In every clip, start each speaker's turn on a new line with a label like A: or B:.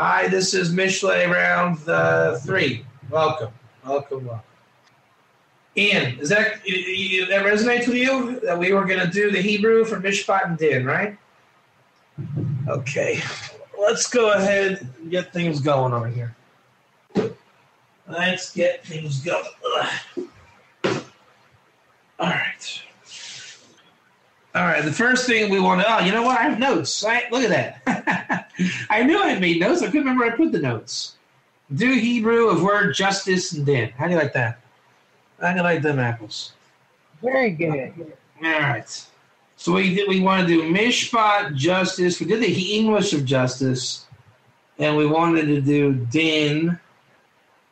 A: Hi, this is Mishlei round 3. Welcome. Ian, that resonates with you? That we were going to do the Hebrew for Mishpat and Din, right? Okay. Let's go ahead and get things going over here. Let's get things going. All right. The first thing we want to... Oh, you know what? I have notes. Look at that. I knew I made notes. I couldn't remember where I put the notes. Do Hebrew of word justice and din. How do you like that? How do you like them apples?
B: Very good.
A: All right. So we want to do mishpat, justice. We did the English of justice. And we wanted to do din.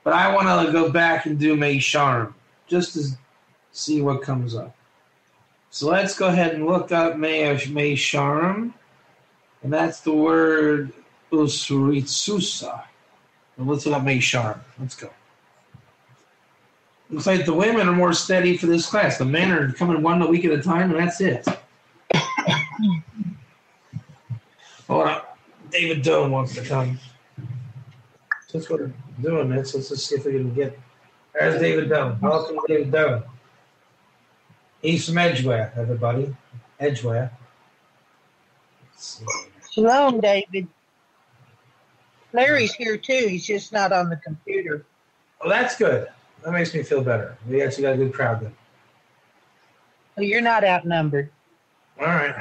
A: But I want to go back and do meisharim. Just to see what comes up. So let's go ahead and look up meisharim. And that's the word usuritsusa. And let's look up meisharim. Let's go. Looks like the women are more steady for this class. The men are coming 1 week at a time, and that's it. Hold on. David Doe wants to come. That's what we're doing, man. So let's just see if we can get... There's David Doe. Welcome, David Doe. He's from Edgeware, everybody. Edgeware.
B: Shalom, David. Larry's here, too. He's just not on the computer.
A: Oh, that's good. That makes me feel better. We actually got a good crowd then.
B: Well, you're not outnumbered.
A: All right,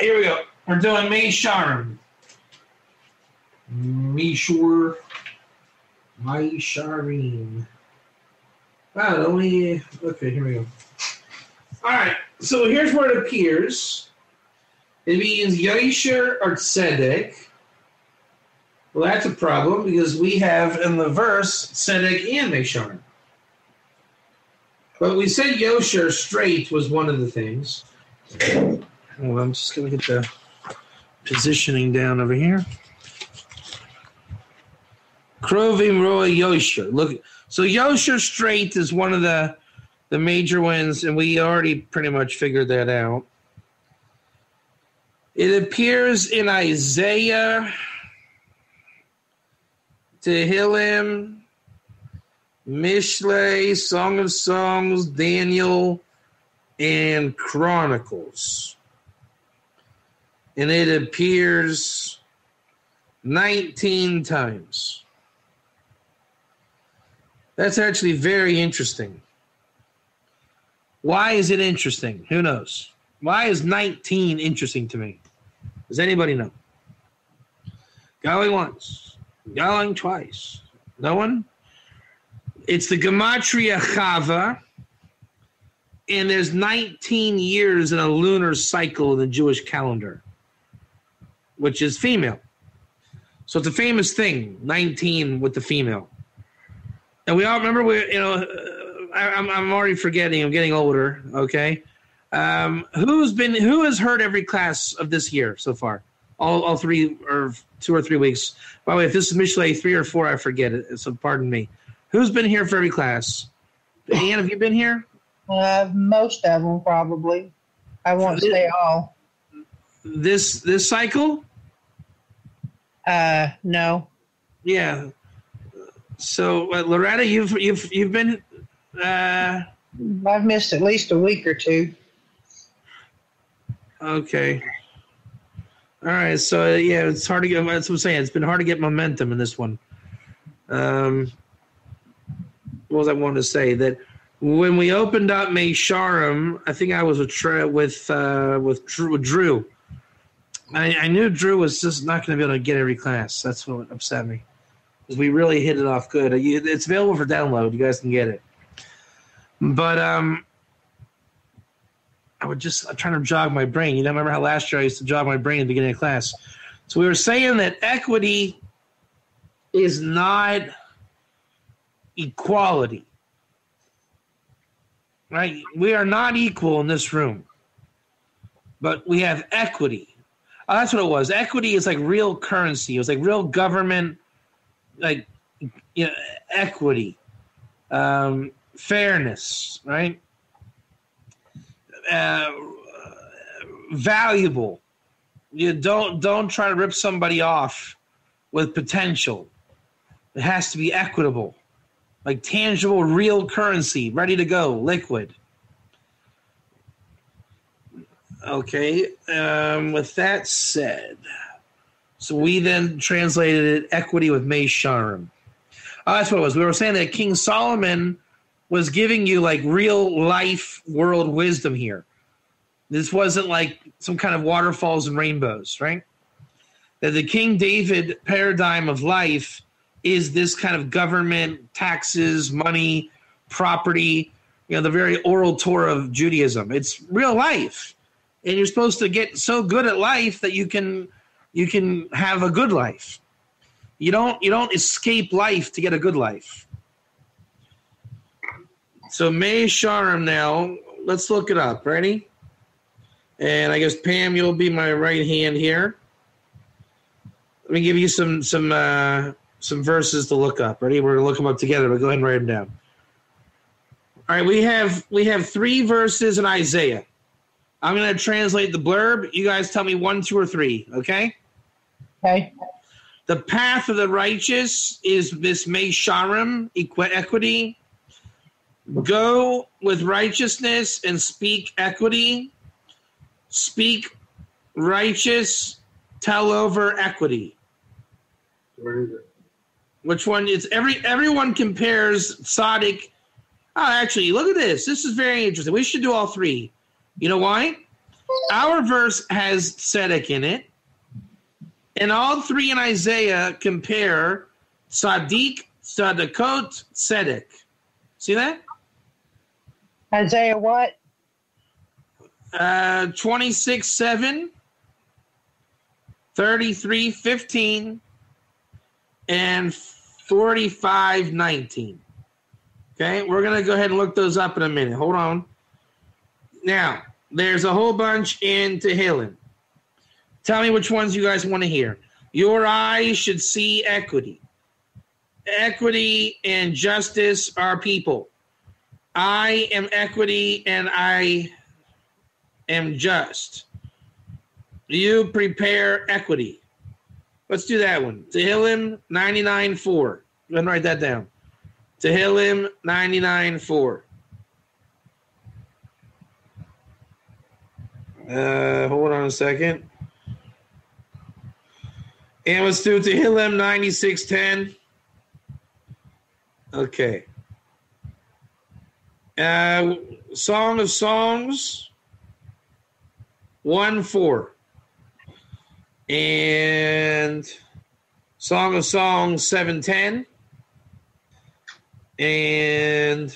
A: here we go. We're doing meisharim. Meisharim. Okay, here we go. All right, so here's where it appears. It means Yosher or Tzedek. Well, that's a problem because we have in the verse Tzedek and meisharim. But we said Yosher, straight, was one of the things. Well, I'm just going to get the positioning down over here. Krovim Roa Yosher. Look, so Yosher straight is one of the major ones, and we already pretty much figured that out. It appears in Isaiah, Tehillim, Mishlei, Song of Songs, Daniel, and Chronicles. And it appears 19 times. That's actually very interesting. Why is it interesting? Who knows? Why is 19 interesting to me? Does anybody know? Going once. Going twice. No one? It's the Gematria Chava, and there's 19 years in a lunar cycle in the Jewish calendar, which is female. So it's a famous thing, 19 with the female. And we all remember, I'm already forgetting. I'm getting older. Okay, who has heard every class of this year so far? All 3 or 2 or 3 weeks. By the way, if this is Mishlei 3 or 4, I forget it. So pardon me. Who's been here for every class? Ann, have you been here?
B: Most of them probably. I won't say all.
A: This cycle?
B: No.
A: Yeah. So Loretta, you've been.
B: I've missed at least a week or 2.
A: Okay. All right. So yeah, it's hard to get. That's what I'm saying. It's been hard to get momentum in this one. What was I wanting to say? That when we opened up meisharim, I think I was with Drew. I knew Drew was just not going to be able to get every class. That's what upset me. Because we really hit it off good. It's available for download. You guys can get it. But I'm trying to jog my brain. You know, remember how last year I used to jog my brain at the beginning of class? So we were saying that equity is not equality. Right? We are not equal in this room. But we have equity. Oh, that's what it was. Equity is like real currency. It was like real government, like, you know, equity, fairness, right? Valuable, You don't try to rip somebody off with potential. It has to be equitable, like tangible, real currency, ready to go, liquid. Okay. With that said, so we then translated it equity with Mei Sharim. Oh, that's what it was. We were saying that King Solomon was giving you like real life world wisdom here. This wasn't like some kind of waterfalls and rainbows, right? That the King David paradigm of life is this kind of government, taxes, money, property, the very oral Torah of Judaism. It's real life. And you're supposed to get so good at life that you can have a good life. You don't escape life to get a good life. So Mei Sharim now, let's look it up. Ready? And I guess Pam, you'll be my right hand here. Let me give you some verses to look up. Ready? We're gonna look them up together, but go ahead and write them down. All right, we have 3 verses in Isaiah. I'm gonna translate the blurb. You guys tell me 1, 2, or 3. Okay?
B: Okay.
A: The path of the righteous is this Mei Sharim, equity. Go with righteousness and speak equity. Speak righteous, tell over equity.
C: Where is it?
A: Which one? It's everyone compares tzaddik. Oh, actually, look at this. This is very interesting. We should do all 3. You know why? Our verse has tzedek in it. And all 3 in Isaiah compare tzaddik, tzadakot, tzedek. See that?
B: Isaiah what?
A: 26:7, 33:15, and 45:19. Okay, we're going to go ahead and look those up in a minute. Hold on. Now, there's a whole bunch in Tehillim. Tell me which ones you guys want to hear. Your eyes should see equity. Equity and justice are people. I am equity and I am just. You prepare equity. Let's do that one. Tehillim 99:4. Go ahead and write that down. Tehillim 99:4. Hold on a second. And let's do Tehillim 96:10. Okay. Song of Songs 1:4. And Song of Songs 7:10. And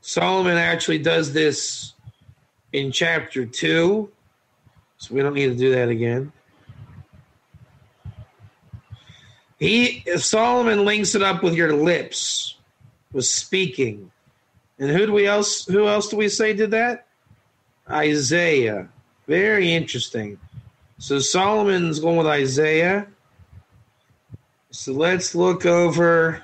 A: Solomon actually does this in chapter 2, so we don't need to do that again. Solomon links it up with your lips, with speaking. And who else do we say did that? Isaiah. Very interesting. So Solomon's going with Isaiah. So let's look over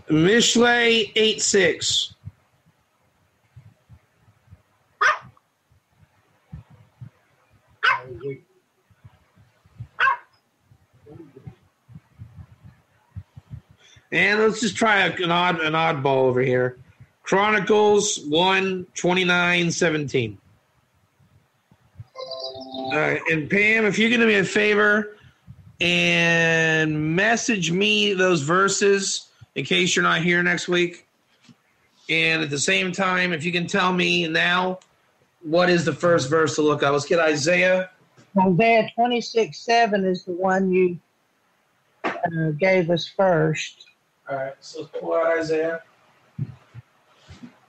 A: Mishlei 8:6. And let's just try an oddball over here. Chronicles 1:29-17. All right, and Pam, if you're going to do me a favor and message me those verses in case you're not here next week. And at the same time, if you can tell me now what is the first verse to look up. Let's get Isaiah.
B: Isaiah 26:7 is the one you gave us first.
A: All right, so let's pull out Isaiah.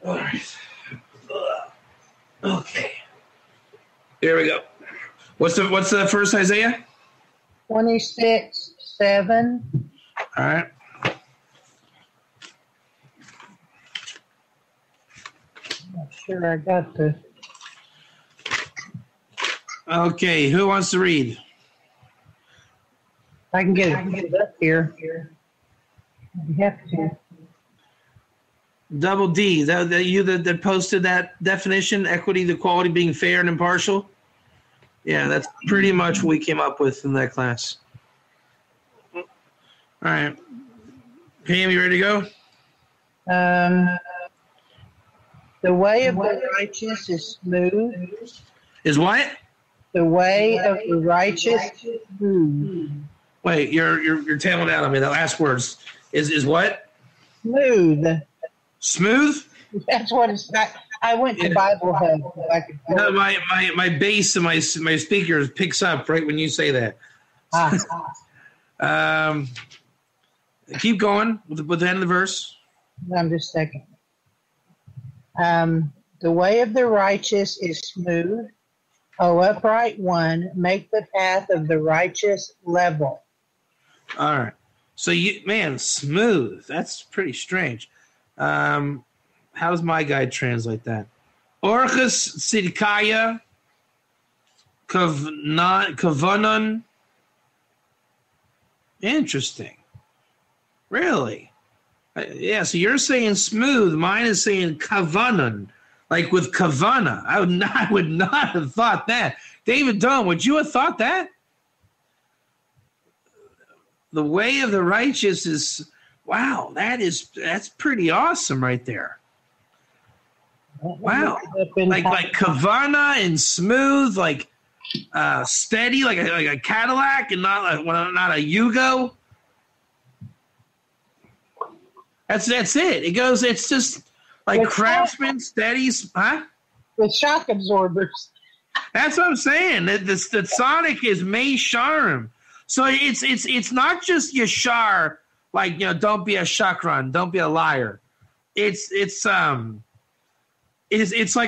A: All right. Okay. Here we go. What's the first Isaiah?
B: 26:7.
A: All right.
B: Not sure I got the.
A: Okay, who wants to read?
B: I can get it up here. You have to.
A: Double D. That you that posted that definition, equity, the quality being fair and impartial? Yeah, that's pretty much what we came up with in that class. All right. Pam, you ready to go?
B: The way of the righteous is smooth.
A: Is what?
B: The way of the righteous is smooth.
A: Wait, you're tailing out on me. The last words is what?
B: Smooth.
A: Smooth?
B: That's what it's not. I went to Bible Hub. So I could
A: No, my bass and my speakers picks up right when you say that. Keep going with the end of the verse.
B: Just a second. The way of the righteous is smooth. O upright one, make the path of the righteous level.
A: All right. So smooth. That's pretty strange. How does my guide translate that? Orchus Sidkaya Kavanan. Interesting. Really? Yeah, so you're saying smooth. Mine is saying kavanan, like with kavana. I would not have thought that. David Doan, would you have thought that? The way of the righteous is, wow, that's pretty awesome right there. Wow. Like kavana and smooth, like steady, like a Cadillac and not a Yugo. That's it. It goes. It's just like
B: with
A: Craftsman, steady, huh?
B: With shock absorbers.
A: That's what I'm saying. The Sonic is May Sharm. So it's not just Yashar, like, don't be a shakran, don't be a liar. It's like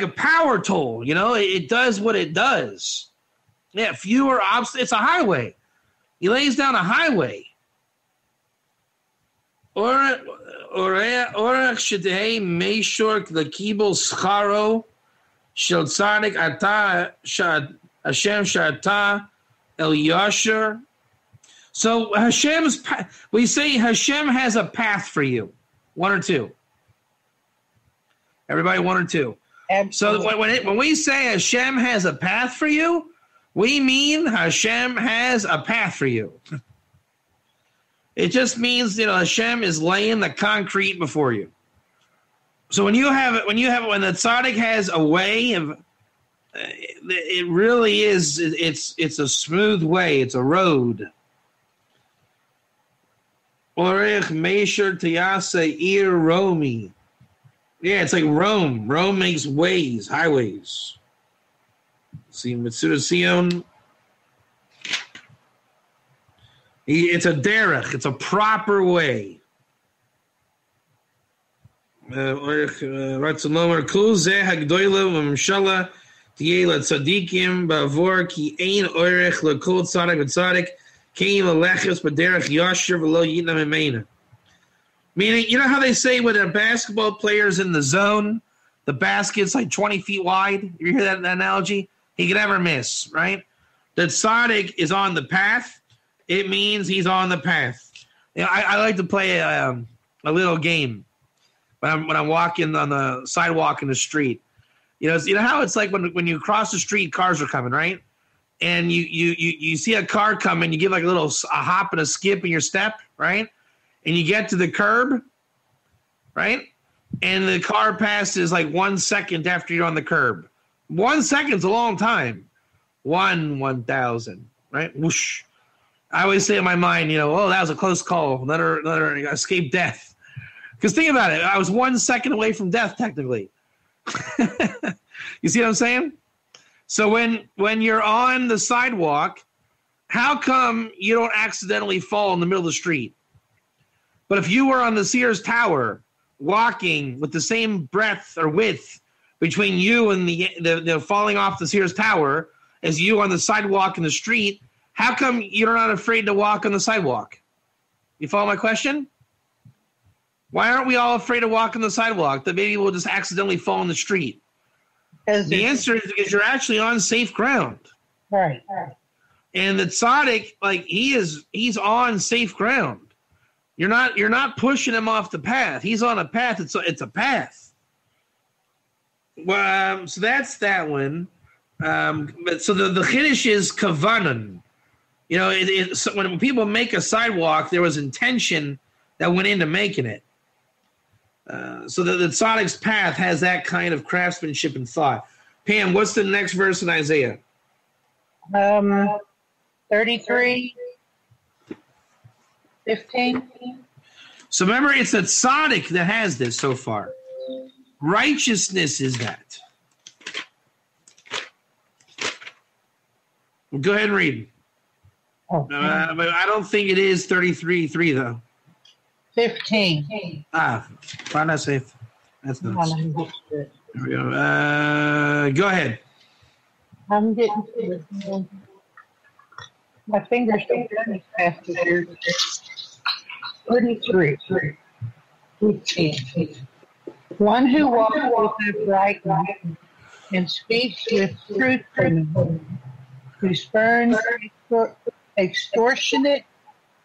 A: a power tool. It does what it does. Yeah, fewer obstacles. It's a highway. He lays down a highway. Orach shedei meishor lekibel scharo shel tzadik ata Hashem shata el yasher. So we say Hashem has a path for you. 1 or 2. Everybody, 1 or 2. Absolutely. So when we say Hashem has a path for you, we mean Hashem has a path for you. It just means, Hashem is laying the concrete before you. So when the tzaddik has a way of, it really is, it's a smooth way. It's a road. Orech Meisher Tiyase Ir Romi. Yeah, it's like Rome. Rome makes ways, highways. See, Mitsuda Sion. It's a derech. It's a proper way. Ratzalomer kol zeh hagdoila v'mshala tiyeh latzadikim ba'avor ki ein orech lekol tzadik v'tzadik kein aleches b'derech yasher v'lo yitna memena. Meaning, you know how they say when a basketball player's in the zone, the basket's like 20 feet wide? You hear that analogy? He can never miss, right? The tzaddik is on the path. It means he's on the path. I like to play a little game when I'm walking on the sidewalk in the street. You know how it's like when you cross the street, cars are coming, right? And you see a car coming, you give like a hop and a skip in your step, right? And you get to the curb, right? And the car passes like 1 second after you're on the curb. 1 second's a long time. 1,000, right? Whoosh. I always say in my mind, that was a close call. Let her escape death. Because think about it. I was 1 second away from death, technically. You see what I'm saying? So when you're on the sidewalk, how come you don't accidentally fall in the middle of the street? But if you were on the Sears Tower walking with the same breadth or width between you and the falling off the Sears Tower as you on the sidewalk in the street, how come you're not afraid to walk on the sidewalk? You follow my question? Why aren't we all afraid to walk on the sidewalk? That maybe we'll just accidentally fall in the street. The answer is because you're actually on safe ground.
B: Right.
A: And the tzaddik, like he's on safe ground. You're not pushing him off the path. He's on a path. It's a path. Well, so that's that one. But so the chiddush is kavanan. You know, so when people make a sidewalk, there was intention that went into making it. So the tzaddik's path has that kind of craftsmanship and thought. Pam, what's the next verse in Isaiah?
B: 33, 15.
A: So remember, it's a tzaddik that has this so far. Righteousness is that. Well, go ahead and read.
B: Oh,
A: But I don't think it is 33:3 though.
B: 15.
A: Find that safe. That's nice. There we go. Go ahead.
B: I'm getting to it. My fingers don't run as fast as yours. 33. 15. One who walks with uprightness and speaks with truthfulness, who spurns extortionate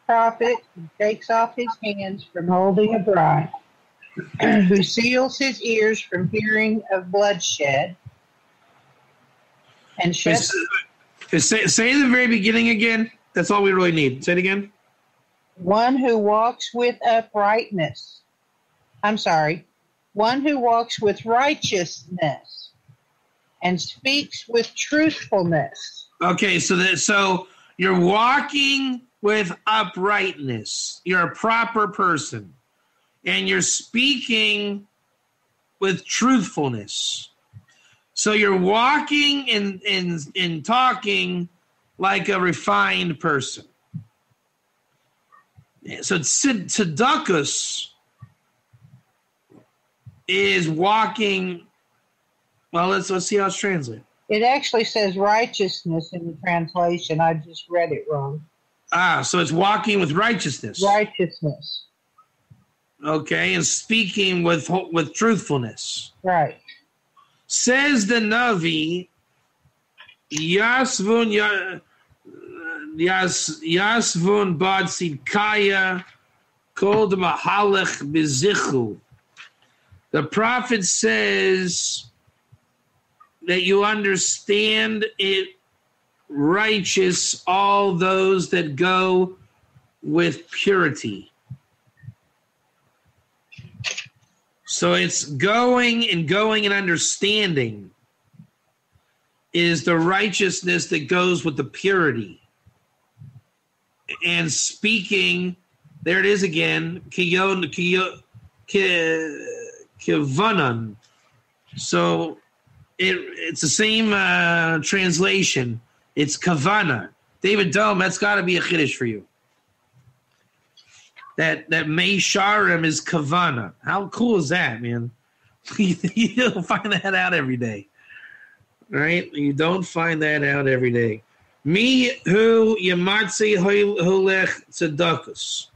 B: profit and takes off his hands from holding a bribe, who seals his ears from hearing of bloodshed, and shuts.
A: Say the very beginning again. That's all we really need. Say it again.
B: One who walks with uprightness. I'm sorry. One who walks with righteousness and speaks with truthfulness.
A: Okay, so you're walking with uprightness. You're a proper person. And you're speaking with truthfulness. So you're walking and talking like a refined person. So tzedakos is walking. Well, let's see how it's translated.
B: It actually says righteousness in the translation. I just read it wrong.
A: So it's walking with righteousness.
B: Righteousness.
A: Okay, and speaking with truthfulness.
B: Right.
A: Says the Navi, Yasvun Bad Sidkaya called Mahalach Bezichu. The prophet says that you understand it righteous, all those that go with purity. So it's going and understanding is the righteousness that goes with the purity. And speaking, there it is again, kivanan. So it's the same translation. It's kavana. David Dome, that's got to be a chiddush for you. That Meisharim is kavana. How cool is that, man? You don't find that out every day. Right? You don't find that out every day. Mi hu yamatzi holech tzedakos.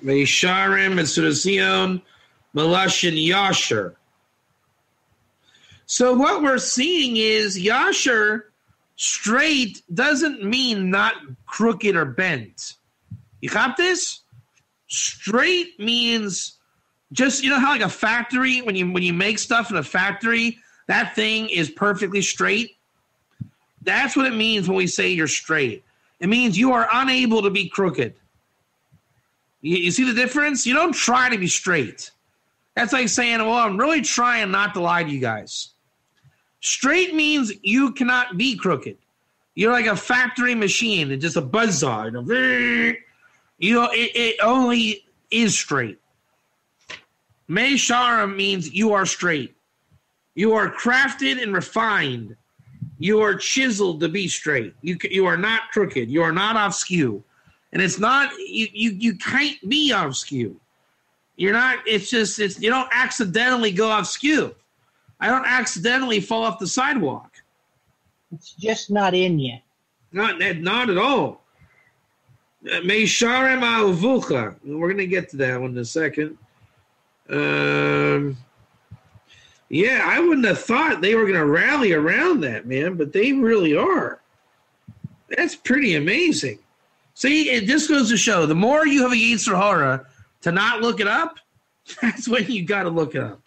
A: Meisharim and Sudasion Malashin Yasher. So what we're seeing is Yasher straight doesn't mean not crooked or bent. You got this? Straight means just, you know how like a factory, when you make stuff in a factory, that thing is perfectly straight? That's what it means when we say you're straight. It means you are unable to be crooked. You see the difference? You don't try to be straight. That's like saying, well, I'm really trying not to lie to you guys. Straight means you cannot be crooked. You're like a factory machine. It's just a buzzsaw. It only is straight. Meishara means you are straight. You are crafted and refined. You are chiseled to be straight. You are not crooked. You are not off skew. And it's not, you can't be off skew. You're not, it's you don't accidentally go off skew. I don't accidentally fall off the sidewalk.
B: It's just not in you.
A: Not at all. Meisharem Avucha. We're going to get to that one in a second. Yeah, I wouldn't have thought they were going to rally around that, man, but they really are. That's pretty amazing. See, it just goes to show, the more you have a Yetzer Hara to not look it up, that's when you got to look it up.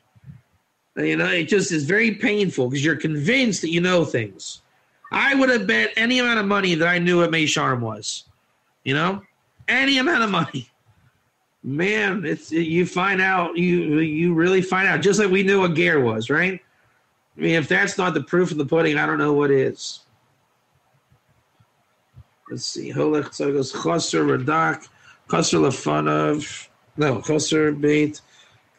A: You know, it just is very painful because you're convinced that you know things. I would have bet any amount of money that I knew what May Sharm was. You know? Any amount of money. Man, you find out, you really find out, just like we knew what Ger was, right? I mean, if that's not the proof of the pudding, I don't know what is. Let's see. Holech Tzagos Chaser Radak, Chaser Lefanav, no, Chaser Beit,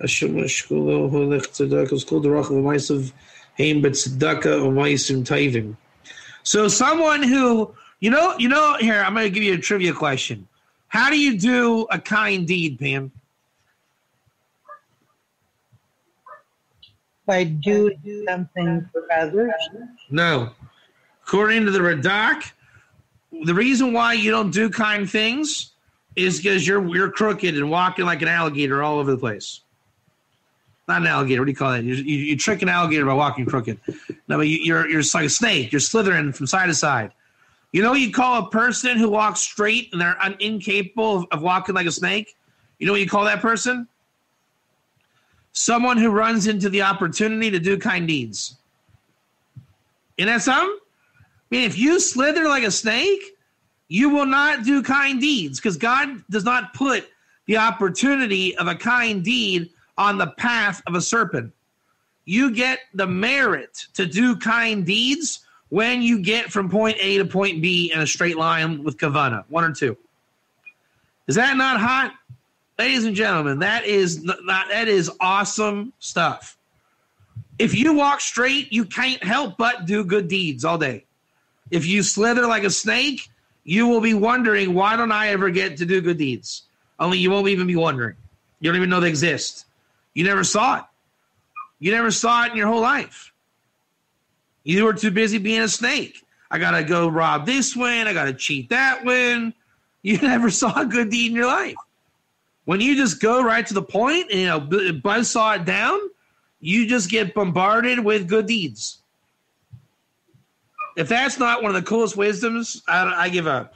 A: Hashemesh Kulo, Holech Tzagos Kul Derach V'maisav Heim B'Tzedaka V'maisim Taivim. So someone who, you know, here, I'm going to give you a trivia question. How do you do a kind deed, Pam?
B: By doing something for others?
A: No. According to the Radak, the reason why you don't do kind things is because you're crooked and walking like an alligator all over the place. Not an alligator. What do you call that? You trick an alligator by walking crooked. No, but you're like a snake. You're slithering from side to side. You know what you call a person who walks straight and they're incapable of walking like a snake? You know what you call that person? Someone who runs into the opportunity to do kind deeds. Isn't that something? I mean, if you slither like a snake, you will not do kind deeds because God does not put the opportunity of a kind deed on the path of a serpent. You get the merit to do kind deeds when you get from point A to point B in a straight line with Kavana, 1 or 2. Is that not hot? Ladies and gentlemen, that is awesome stuff. If you walk straight, you can't help but do good deeds all day. If you slither like a snake, you will be wondering, why don't I ever get to do good deeds? Only you won't even be wondering. You don't even know they exist. You never saw it. You never saw it in your whole life. You were too busy being a snake. I got to go rob this one. I got to cheat that one. You never saw a good deed in your life. When you just go right to the point and, buzzsaw it down, you just get bombarded with good deeds. If that's not one of the coolest wisdoms, I give up.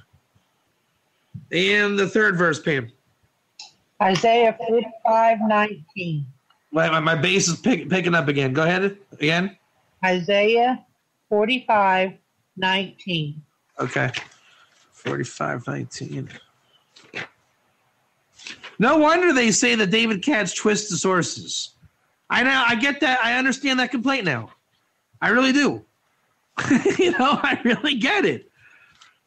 A: And the third verse, Pam.
B: Isaiah 45:19.
A: My bass is picking up again. Go ahead. Again.
B: Isaiah 45:19.
A: Okay. 45:19. No wonder they say that David Katz twists the sources. I get that. I understand that complaint now. I really do. I really get it.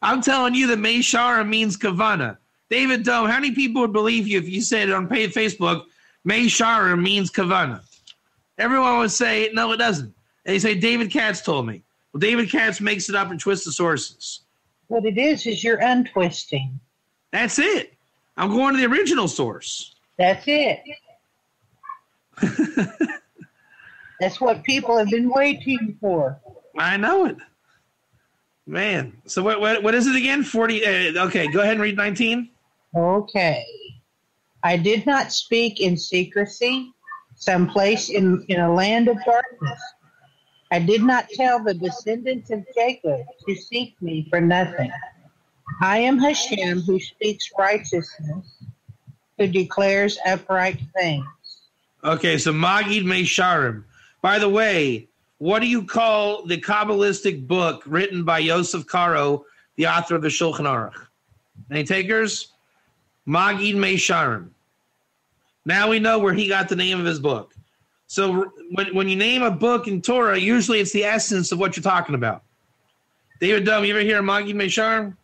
A: I'm telling you that Meishara means Kavana. David Dome, how many people would believe you if you said on Facebook, Meishara means Kavana? Everyone would say, no, it doesn't. And they say, David Katz told me. Well, David Katz makes it up and twists the sources.
B: What it is you're untwisting.
A: That's it. I'm going to the original source.
B: That's it. That's what people have been waiting for.
A: I know it. Man. So what is it again? 40. Okay, go ahead and read 19.
B: Okay. I did not speak in secrecy, someplace in a land of darkness. I did not tell the descendants of Jacob to seek me for nothing. I am Hashem who speaks righteousness, who declares upright things. Okay, so Magid Meisharim. By the way, what do you call the Kabbalistic book written by Yosef Karo, the author of the Shulchan Aruch? Any takers? Magid Meisharim. Now we know where he got the name of his book. So when you name a book in Torah, usually it's the essence of what you're talking about. David Dome, you ever hear of Magid Meisharim?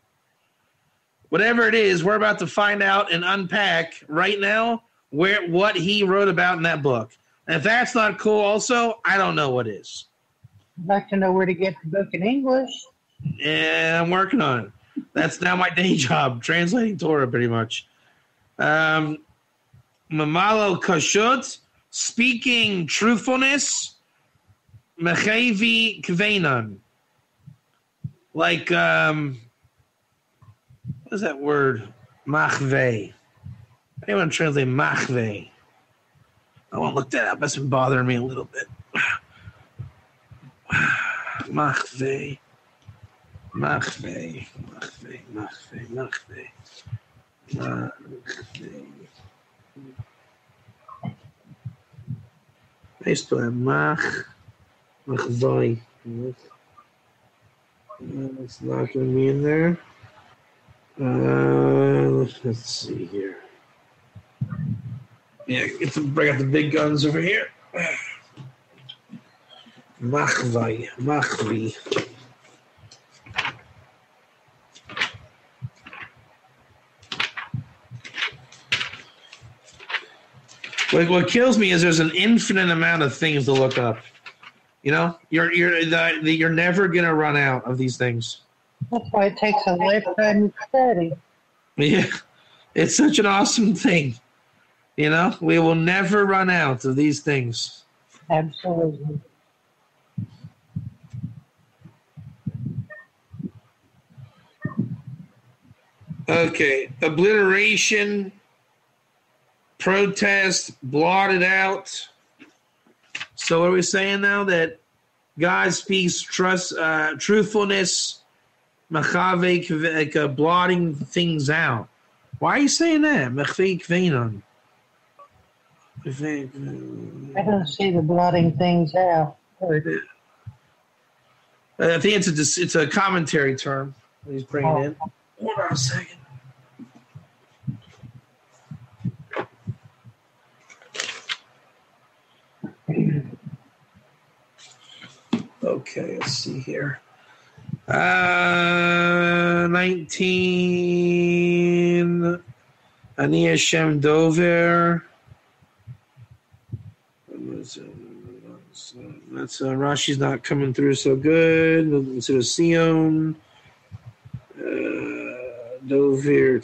B: Whatever it is, we're about to find out and unpack right now what he wrote about in that book. And if that's not cool also, I don't know what is. I'd like to know where to get the book in English.
A: Yeah, I'm working on it. That's now my day job, translating Torah pretty much. Mamalo Kashut, speaking truthfulness, Mechevi Kvenan. Like, what is that word? Machve. I want to translate Machve. I want to look that up. That's been bothering me a little bit. Machve. Machve, Machve, Machve, Machve, Machve. I used to have Machvai. It's not going to be in there. Let's see here. Yeah, bring out the big guns over here. Machvai, Machvi. Like what kills me is there's an infinite amount of things to look up. You know, you're never gonna run out of these things.
B: That's why it takes a lifetime to study.
A: Yeah, it's such an awesome thing. You know, we will never run out of these things.
B: Absolutely.
A: Okay, obliteration, protest, blotted out. So what are we saying now? That God speaks truthfulness, machave, blotting things out. Why are you saying that?
B: I don't see the blotting things out.
A: I think it's a commentary term he's bringing in. Hold on a second. Okay, let's see here. 19. Ani Hashem Dover. That's Rashi's not coming through so good. Instead of Sion. Dover.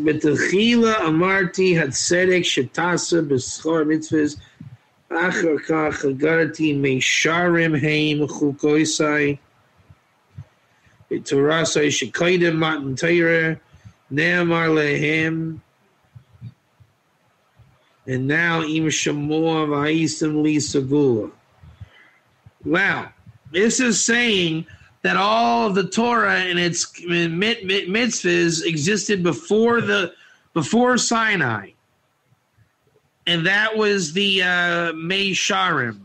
A: Betachila Amarti Hatzedek Shetasa B'schor Mitzvahs. Achar Kach Agarati Meisharim Haim Chukoisai. Torasai Shekaidim Matan Torah. Ne'amar Lehem. And now Im Shamoa Va'isim Li Sagula. Wow. This is saying that all of the Torah and its mitzvahs existed before Sinai. And that was the Meisharim.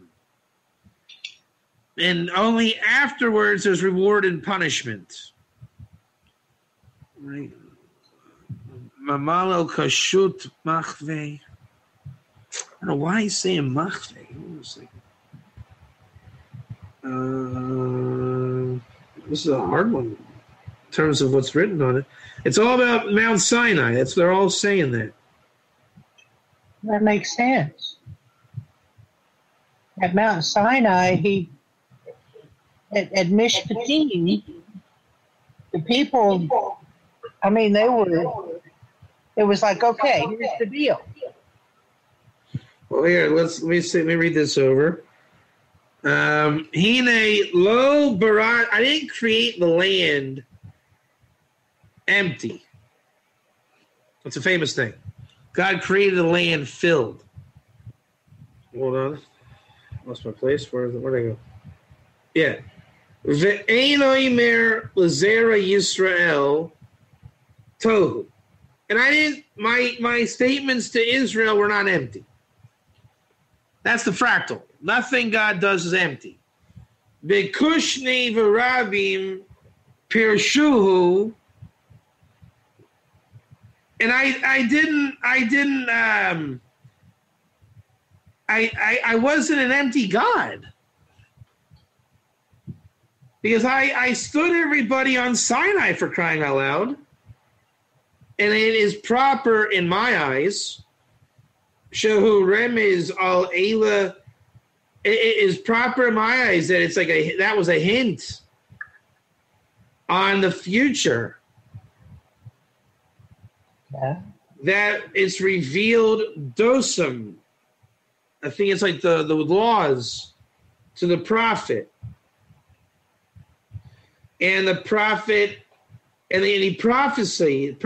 A: And only afterwards there's reward and punishment. Right. Mamalo Kashut Machve. I don't know why he's saying Machve. This is a hard one in terms of what's written on it. It's all about Mount Sinai. They're all saying that.
B: That makes sense. At Mount Sinai, at Mishpatim, the people, I mean, it was like, okay, here's the deal.
A: Well, here, let me read this over. Hine lo barat. I didn't create the land empty. It's a famous thing. God created the land filled. Hold on. Lost my place. Where'd I go? Yeah. Ve'enoimer l'zera Yisrael tohu. And I didn't. My statements to Israel were not empty. That's the fractal. Nothing God does is empty. Bekushne v'rabim pirshuhu. And I wasn't an empty God. Because I stood everybody on Sinai, for crying out loud. And it is proper in my eyes. Shehu remez al Eila. It is proper in my eyes that it's like that was a hint on the future.
B: Yeah.
A: That it's revealed dosum. I think it's like the laws to the prophet. And the prophet, and he prophesied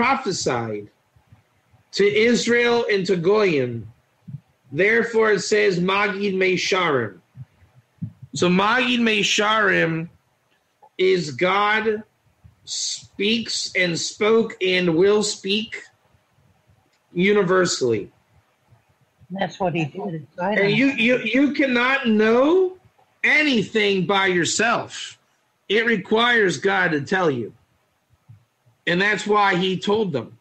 A: to Israel and to Goyim. Therefore it says Magid Meisharim. So Magid Meisharim is God speaks and spoke and will speak universally.
B: That's what he did.
A: And you cannot know anything by yourself. It requires God to tell you. And that's why he told them.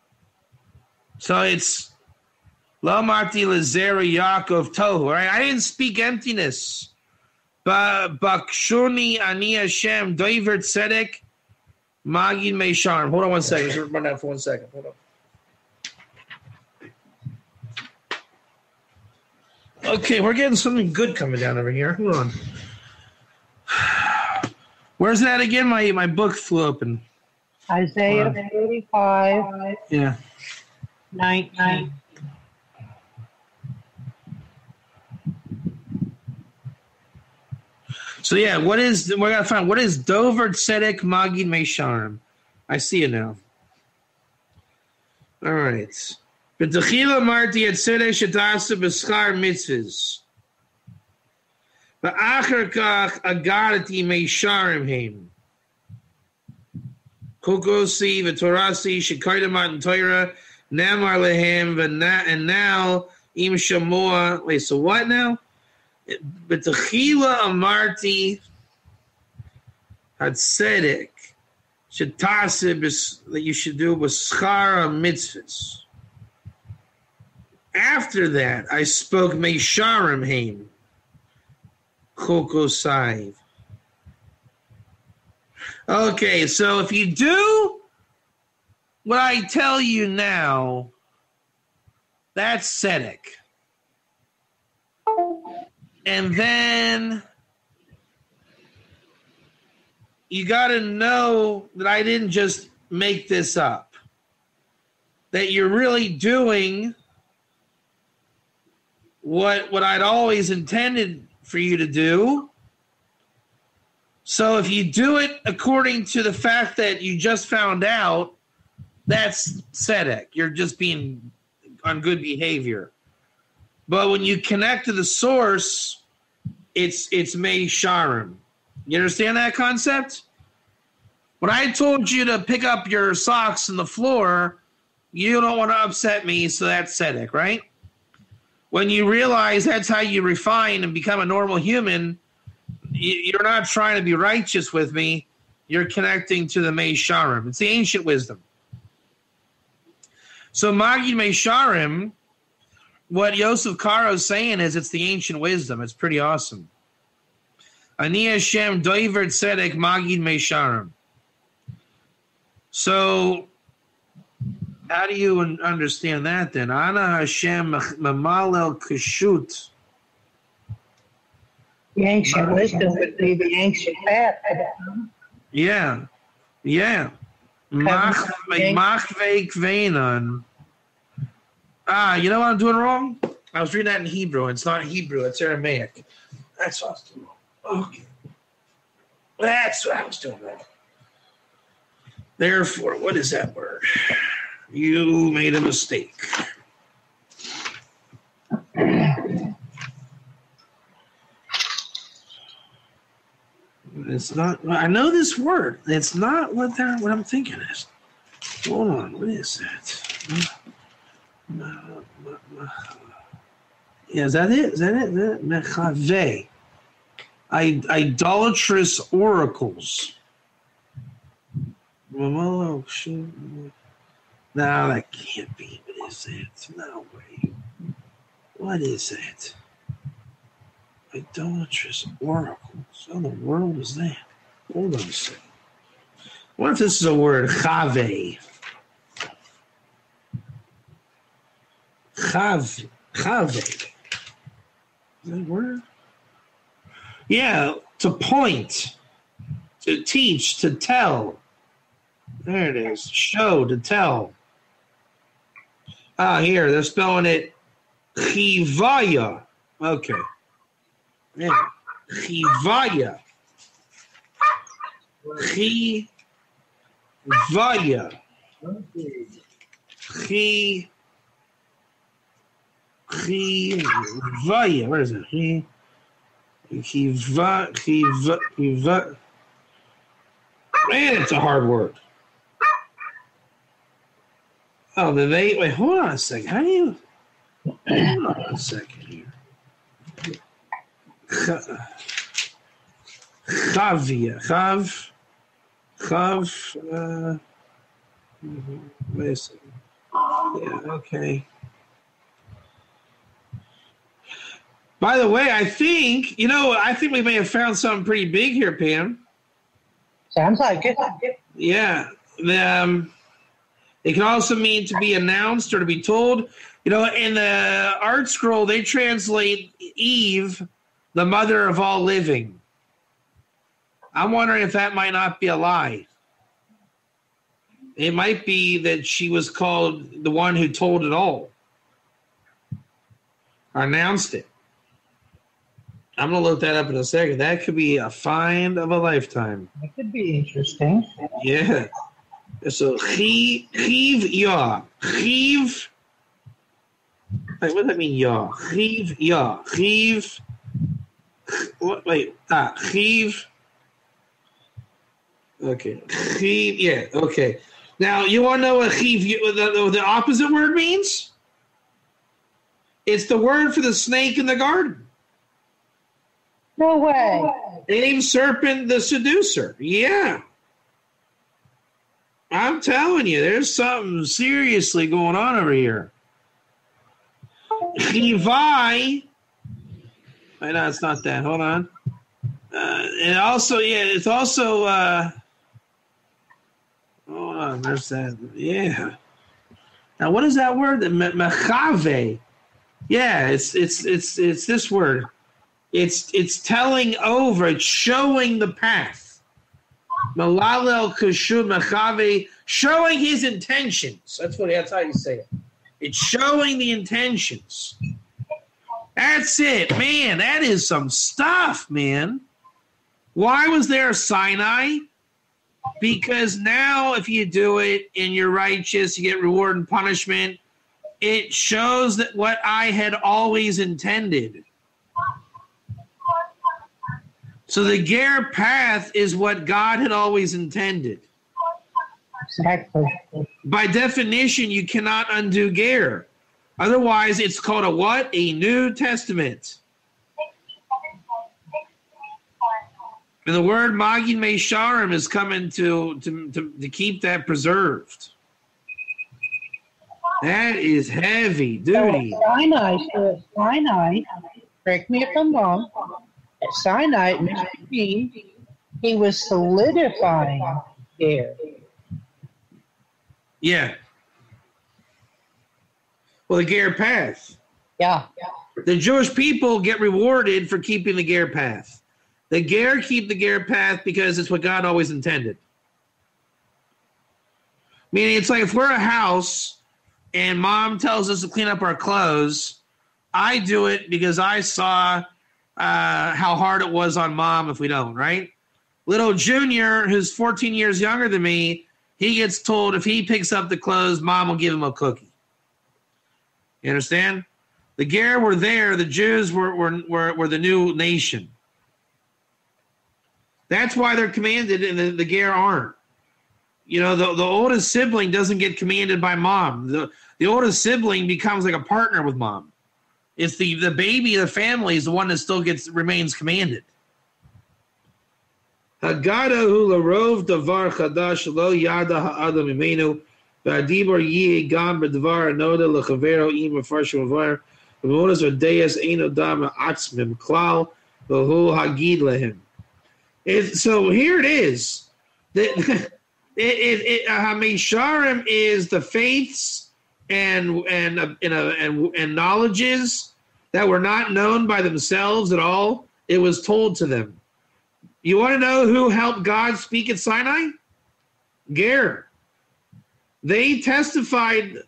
A: So it's Lo Marti Lazera Yaakov Tohu. Right? I didn't speak emptiness. Bakshuni Ani Hashem Doiver Tzedek Magid Meisharm. Hold on one second. Let's run that for 1 second. Hold on. Okay, we're getting something good coming down over here. Hold on. Where's that again? My book flew open.
B: Isaiah 45.
A: Yeah.
B: 19.
A: So yeah, we gotta find what is Dover Tzedek Magid Meisharm. I see it now. All right. B'techila marti et tzedek shetasa b'schar mitzvahs. V'acher kach agarati meisharim heim. Kokosi v'torasi shekarda matan Torah namar lehem and now im shamoa. Wait, so what now? B'techila amarti had tzedek shetasa that you should do b'schar mitzvahs. After that, I spoke Meisharim Haim, Chokosai. Okay, so if you do what I tell you now, that's tzedek. And then you got to know that I didn't just make this up, that you're really doing what I'd always intended for you to do. So if you do it according to the fact that you just found out, that's tzedek. You're just being on good behavior. But when you connect to the source, it's Mei Sharim. You understand that concept? When I told you to pick up your socks on the floor, you don't want to upset me, so that's tzedek, right? When you realize that's how you refine and become a normal human, you're not trying to be righteous with me. You're connecting to the Mei Sharim. It's the ancient wisdom. So Magid Mei Sharim, what Yosef Karo is saying is it's the ancient wisdom. It's pretty awesome. Ani Hashem Doiver Tzedek Magid Mei Sharim. So how do you understand that then? Ana Hashem Mamalel Kashut.
B: The ancient wisdom would be the ancient path.
A: Yeah. Machvei Kvenan. You know what I'm doing wrong? I was reading that in Hebrew. It's not Hebrew. It's Aramaic. That's what I was doing wrong. Okay. That's what I was doing wrong. Therefore, what is that word? You made a mistake. It's not. I know this word. It's not what I'm thinking is. Hold on. What is that? Yeah, is that it? Is that it? Mechave. Idolatrous oracles. No, that can't be. What is that? No way. What is that? Idolatrous oracles. What in the world is that? Hold on a second. What if this is a word? Chave. Chave. Is that a word? Yeah, to point, to teach, to tell. There it is. Show, to tell. Here, they're spelling it Chivaya. Okay. Yeah. Chivaya. Chivaya. Chivaya. Where is it? Man, it's a hard word. Oh, wait, hold on a second. How do you, hold on a second here. Chavia. Wait a second. Yeah, okay. By the way, I think we may have found something pretty big here, Pam.
B: Sounds like it.
A: Yeah. It can also mean to be announced or to be told. In the art scroll, they translate Eve, the mother of all living. I'm wondering if that might not be a lie. It might be that she was called the one who told it all, or announced it. I'm going to look that up in a second. That could be a find of a lifetime.
B: That could be interesting.
A: Yeah. So, chiv ya. Chiv. Wait, what does that mean, ya? Chiv ya. Chiv. Wait. Chiv. Okay. Chiv. Yeah. Okay. Now, you want to know what chiv, the opposite word means? It's the word for the snake in the garden.
B: No way.
A: Eve serpent the seducer. Yeah. I'm telling you, there's something seriously going on over here. Chivai. I know it's not that. Hold on. And also, it's also. Hold on. There's that. Yeah. Now, what is that word? Mechave. Yeah, it's this word. It's telling over. It's showing the path. Malalel kushud mechave, showing his intentions. That's how you say it. It's showing the intentions. That's it, man. That is some stuff, man. Why was there a Sinai? Because now, if you do it and you're righteous, you get reward and punishment. It shows that what I had always intended. So the Ger path is what God had always intended.
B: Exactly.
A: By definition, you cannot undo Ger. Otherwise, it's called a what? A New Testament. And the word Magid Meisharim is coming to keep that preserved. That is heavy duty.
B: Sinai, correct me if I'm wrong, at Sinai, he was solidifying there.
A: Yeah. Well, the Ger path.
B: Yeah.
A: The Jewish people get rewarded for keeping the Ger path. The Ger keep the Ger path because it's what God always intended. Meaning, it's like if we're a house and mom tells us to clean up our clothes, I do it because I saw how hard it was on mom if we don't, right? Little Junior, who's 14 years younger than me, he gets told if he picks up the clothes, mom will give him a cookie. You understand? The Ger were there. The Jews were the new nation. That's why they're commanded and the Ger aren't. You know, the oldest sibling doesn't get commanded by mom. The oldest sibling becomes like a partner with mom. It's the baby of the family is the one that still remains commanded. Hagadahu larov davar chadash lo yada ha'adam imenu v'adibor yeh gam b'davar anoda l'chavero im v'farshim v'var v'monas v'deyas eino dam atzmim klal v'hu hagid lehem. So here it is. Misharim is the faiths and knowledges that were not known by themselves at all. It was told to them. You want to know who helped God speak at Sinai? Ger. They testified.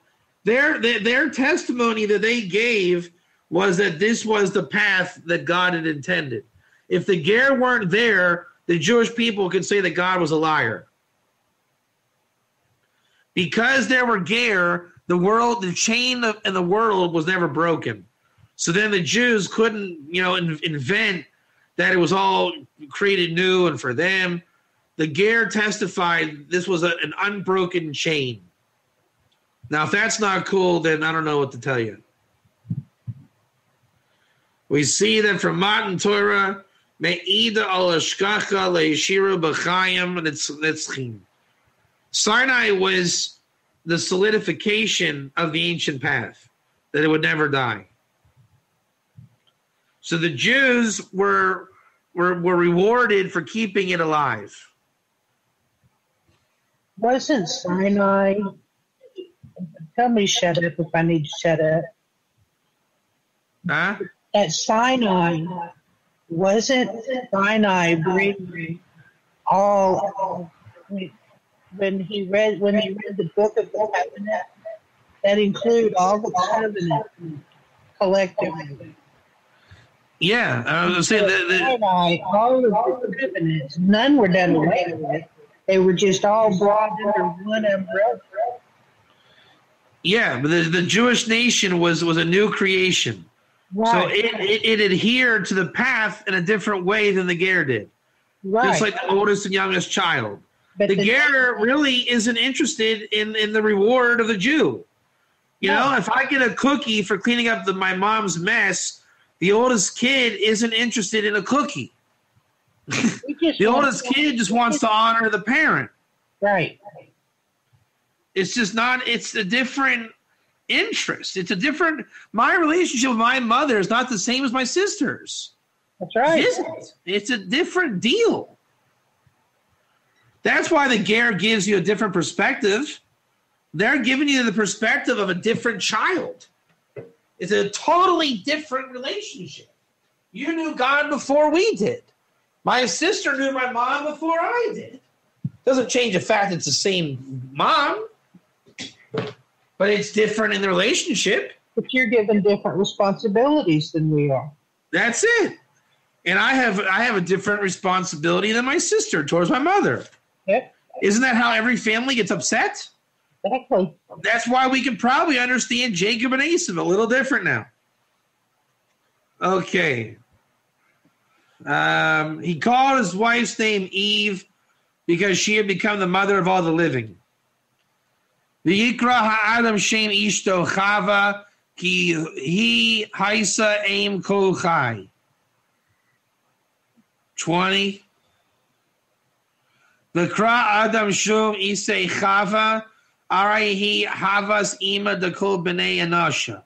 A: Their testimony that they gave was that this was the path that God had intended. If the Ger weren't there, the Jewish people could say that God was a liar. Because there were Ger, the chain in the world was never broken. So then the Jews couldn't, invent that it was all created new and for them. the Ger testified this was an unbroken chain. Now, if that's not cool, then I don't know what to tell you. We see that from Matan Torah, Me'ida al Ashkacha le'Yeshiru b'Chayim Netzchim. Sinai was the solidification of the ancient path, that it would never die. So the Jews were rewarded for keeping it alive.
B: Wasn't Sinai? Tell me shut up if I need to shut up.
A: Huh?
B: At Sinai, wasn't Sinai bringing all when he read the book of the covenant, that include all the covenant collectively.
A: Yeah, I was saying that
B: Sinai, all of the covenants, none were done away with. They were just all brought under one umbrella.
A: yeah, but the Jewish nation was a new creation.
B: Right.
A: So it adhered to the path in a different way than the Ger did.
B: Right.
A: Just like the oldest and youngest child.
B: But
A: the Ger really isn't interested in the reward of the Jew. You know, if I get a cookie for cleaning up my mom's mess, the oldest kid isn't interested in a cookie. The oldest kid just wants to honor the parent.
B: Right.
A: It's just not, it's a different interest. It's a different, my relationship with my mother is not the same as my sister's.
B: That's right.
A: It isn't. It's a different deal. That's why the Ger gives you a different perspective. They're giving you the perspective of a different child. It's a totally different relationship. You knew God before we did. My sister knew my mom before I did. Doesn't change the fact it's the same mom, but it's different in the relationship.
B: But you're given different responsibilities than we are.
A: That's it. And I have a different responsibility than my sister towards my mother.
B: Yep.
A: Isn't that how every family gets upset?
B: Exactly.
A: That's why we can probably understand Jacob and Esau a little different now. Okay. He called his wife's name Eve because she had become the mother of all the living. V'yikra ha'adam shem ishto Chava ki hi haisa aim kol chai. 20. V'kra adam shum isei Chava Arahi Havas Ima Dakol B'nei Anasha.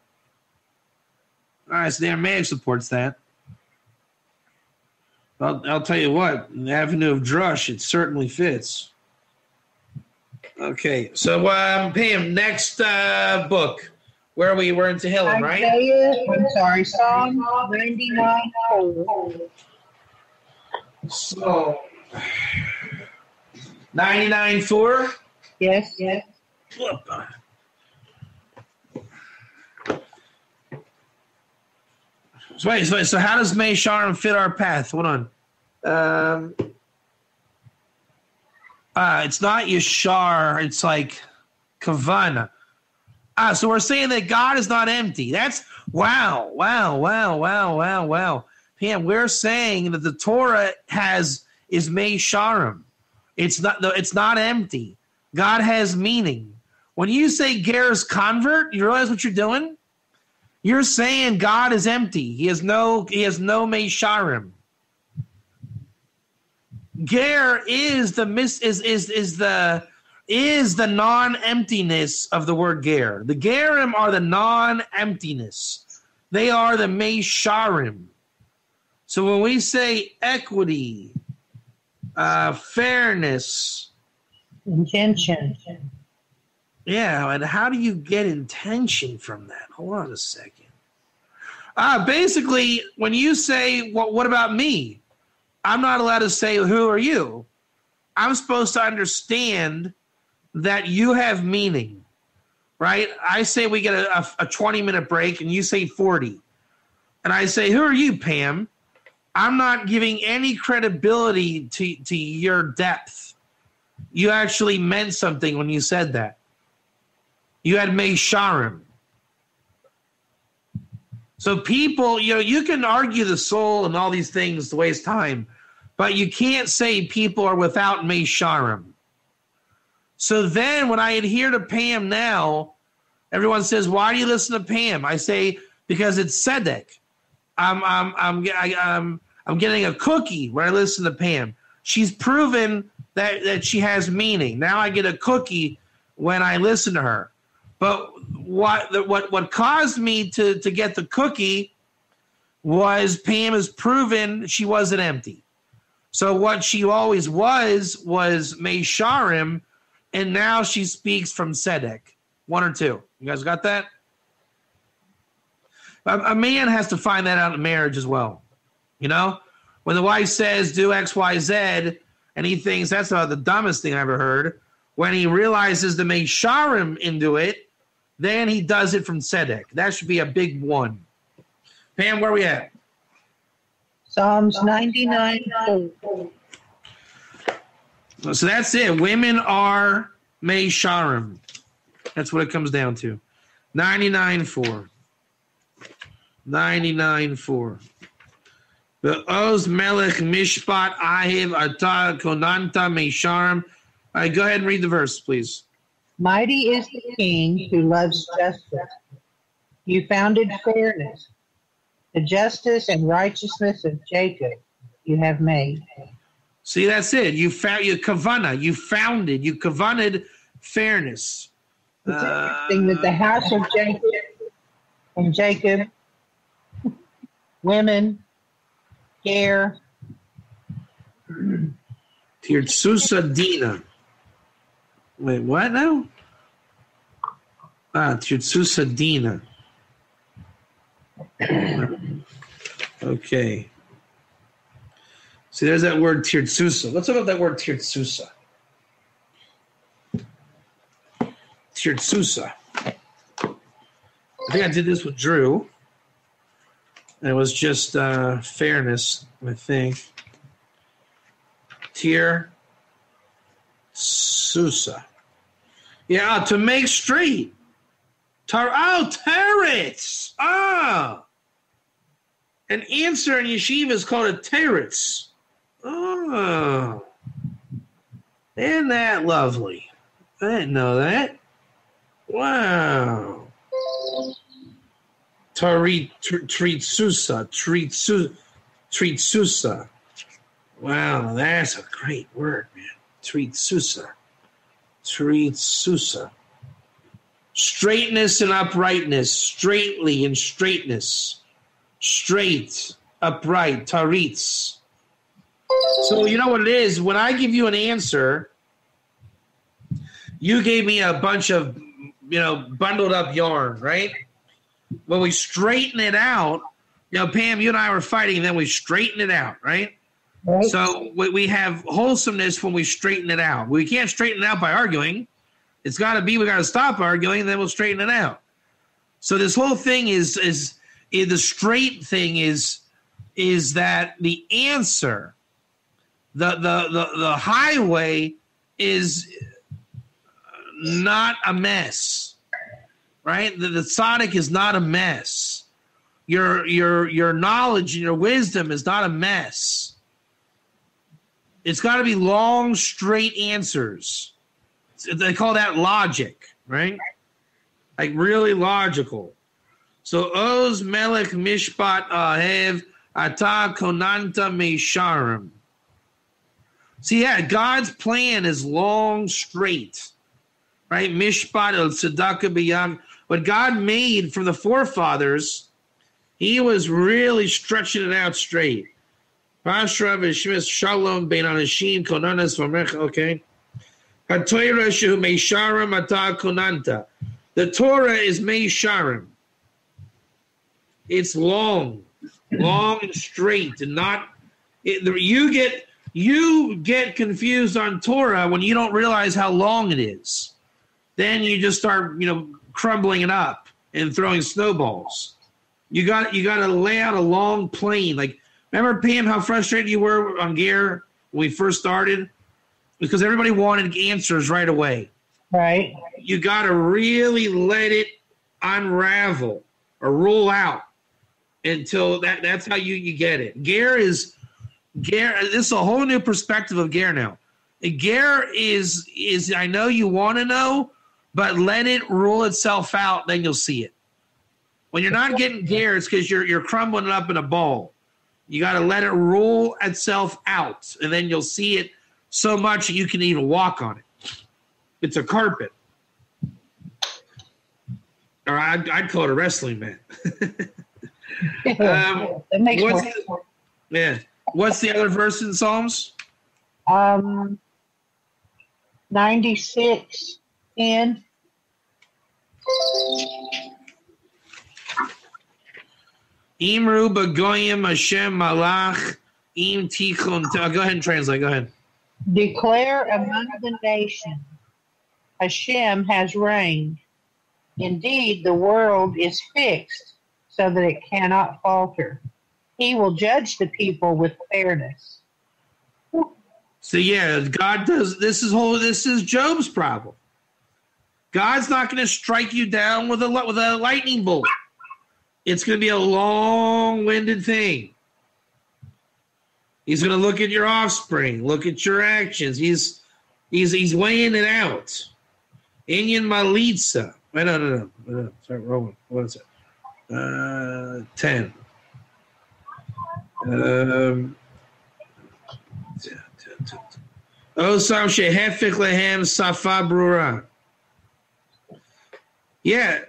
A: All right, so the Aramaic supports that. I'll tell you what, in the Avenue of Drush, it certainly fits. Okay, so Pam, next book. Where are we? We're in Tehillim, right?
B: Psalm 99:4.
A: So, 99:4?
B: Yes.
A: So wait, so how does May Sharam fit our path? Hold on. It's not Yashar, it's like Kavana. So we're saying that God is not empty. That's wow. Pam, we're saying that the Torah is May Sharam. It's not empty. God has meaning. When you say Ger's convert, you realize what you're doing? You're saying God is empty. He has no Meisharim. Ger is the non-emptiness of the word Ger. The Gerim are the non-emptiness. They are the Meisharim. So when we say equity, fairness,
B: intention.
A: Yeah, and how do you get intention from that? Hold on a second. Basically, when you say, what about me? I'm not allowed to say, who are you? I'm supposed to understand that you have meaning, right? I say we get a 20-minute break, and you say 40. And I say, who are you, Pam? I'm not giving any credibility to your depth. You actually meant something when you said that. You had Meisharim. So people, you can argue the soul and all these things to waste time, but you can't say people are without Mesharim. So then when I adhere to Pam now, everyone says, why do you listen to Pam? I say, because it's Tzedek. I'm getting a cookie when I listen to Pam. She's proven that she has meaning. Now I get a cookie when I listen to her. But what caused me to get the cookie was Pam has proven she wasn't empty. So what she always was Mesharim, and now she speaks from Tzedek. 1 or 2. You guys got that? A man has to find that out in marriage as well. You know? When the wife says, do X, Y, Z, and he thinks that's the dumbest thing I ever heard, when he realizes the Mesharim into it, then he does it from Tzedek. That should be a big 1. Pam, where are we at?
B: Psalms 99.
A: So that's it. Women are Mesharim. That's what it comes down to. 99.4. 99.4. The Oz Melech Mishpat Ahiv Ata Konanta Mesharim. All right, go ahead and read the verse, please.
B: Mighty is the king who loves justice. You founded fairness. The justice and righteousness of Jacob you have made.
A: See, that's it. You found your kavana. You kavaned fairness.
B: It's interesting that the house of Jacob, women, care.
A: Tirtsusa Dina. Wait, what now? Tirtsusa Dina. Okay. See, there's that word Tirtsusa. Let's look up that word Tirtsusa. Tirtsusa. I think I did this with Drew. It was just fairness, I think. Tirtsusa. Yeah, to make straight. Teretz. An answer in yeshiva is called a teretz. Oh. Isn't that lovely? I didn't know that. Wow. Treatsusa. Wow, that's a great word, man. Treatsusa. Straightness and uprightness. Straightly and straightness. Straight, upright, taritz. So you know what it is? When I give you an answer, you gave me a bunch of, bundled up yarn, right? When we straighten it out, Pam, you and I were fighting, and then we straighten it out, right?
B: Right.
A: So we have wholesomeness when we straighten it out. We can't straighten it out by arguing. It's got to be, we got to stop arguing, and then we'll straighten it out. So this whole thing is the straight thing is that the answer, the highway is not a mess, right? The tzaddik is not a mess. Your knowledge and your wisdom is not a mess. It's got to be long, straight answers. They call that logic, right? Like really logical. So Oz Melech Mishpat Ahev Ata Konanta Mesharim. See, yeah, God's plan is long, straight, right? Mishpat El Tzedakah B'Yam. What God made from the forefathers, He was really stretching it out straight. Pashra v'shmis shalom bein anashim konanas v'mech. Okay. HaTorah shehu meisharim ata konanta. The Torah is meisharim. It's long and straight, and not. You get confused on Torah when you don't realize how long it is. Then you just start, crumbling it up and throwing snowballs. You got to lay out a long plane. Like, remember, Pam, how frustrated you were on Gear when we first started? Because everybody wanted answers right away.
B: Right.
A: You got to really let it unravel or roll out until that's how you get it. Gear is Ger, this is a whole new perspective of Ger now. Ger is I know you want to know, but let it rule itself out, then you'll see it. When you're not getting Ger, it's because you're crumbling it up in a bowl. You got to let it rule itself out, and then you'll see it so much that you can even walk on it. It's a carpet. Or I'd call it a wrestling mat.
B: That makes more sense.
A: Yeah. What's the other verse in Psalms?
B: 96 and
A: Imru Bagoyim Hashem Malach Im Tichon. Go ahead and translate. Go ahead.
B: declare among the nations, Hashem has reigned. Indeed, the world is fixed so that it cannot falter. He will judge the people with fairness.
A: So yeah, God does. This is Job's problem. God's not going to strike you down with a lightning bolt. It's going to be a long-winded thing. He's going to look at your offspring, look at your actions. He's weighing it out. Inyan Malitza. No. Sorry, wrong. What is it? 10. Osam shehefik lehem safa brura. Yeah,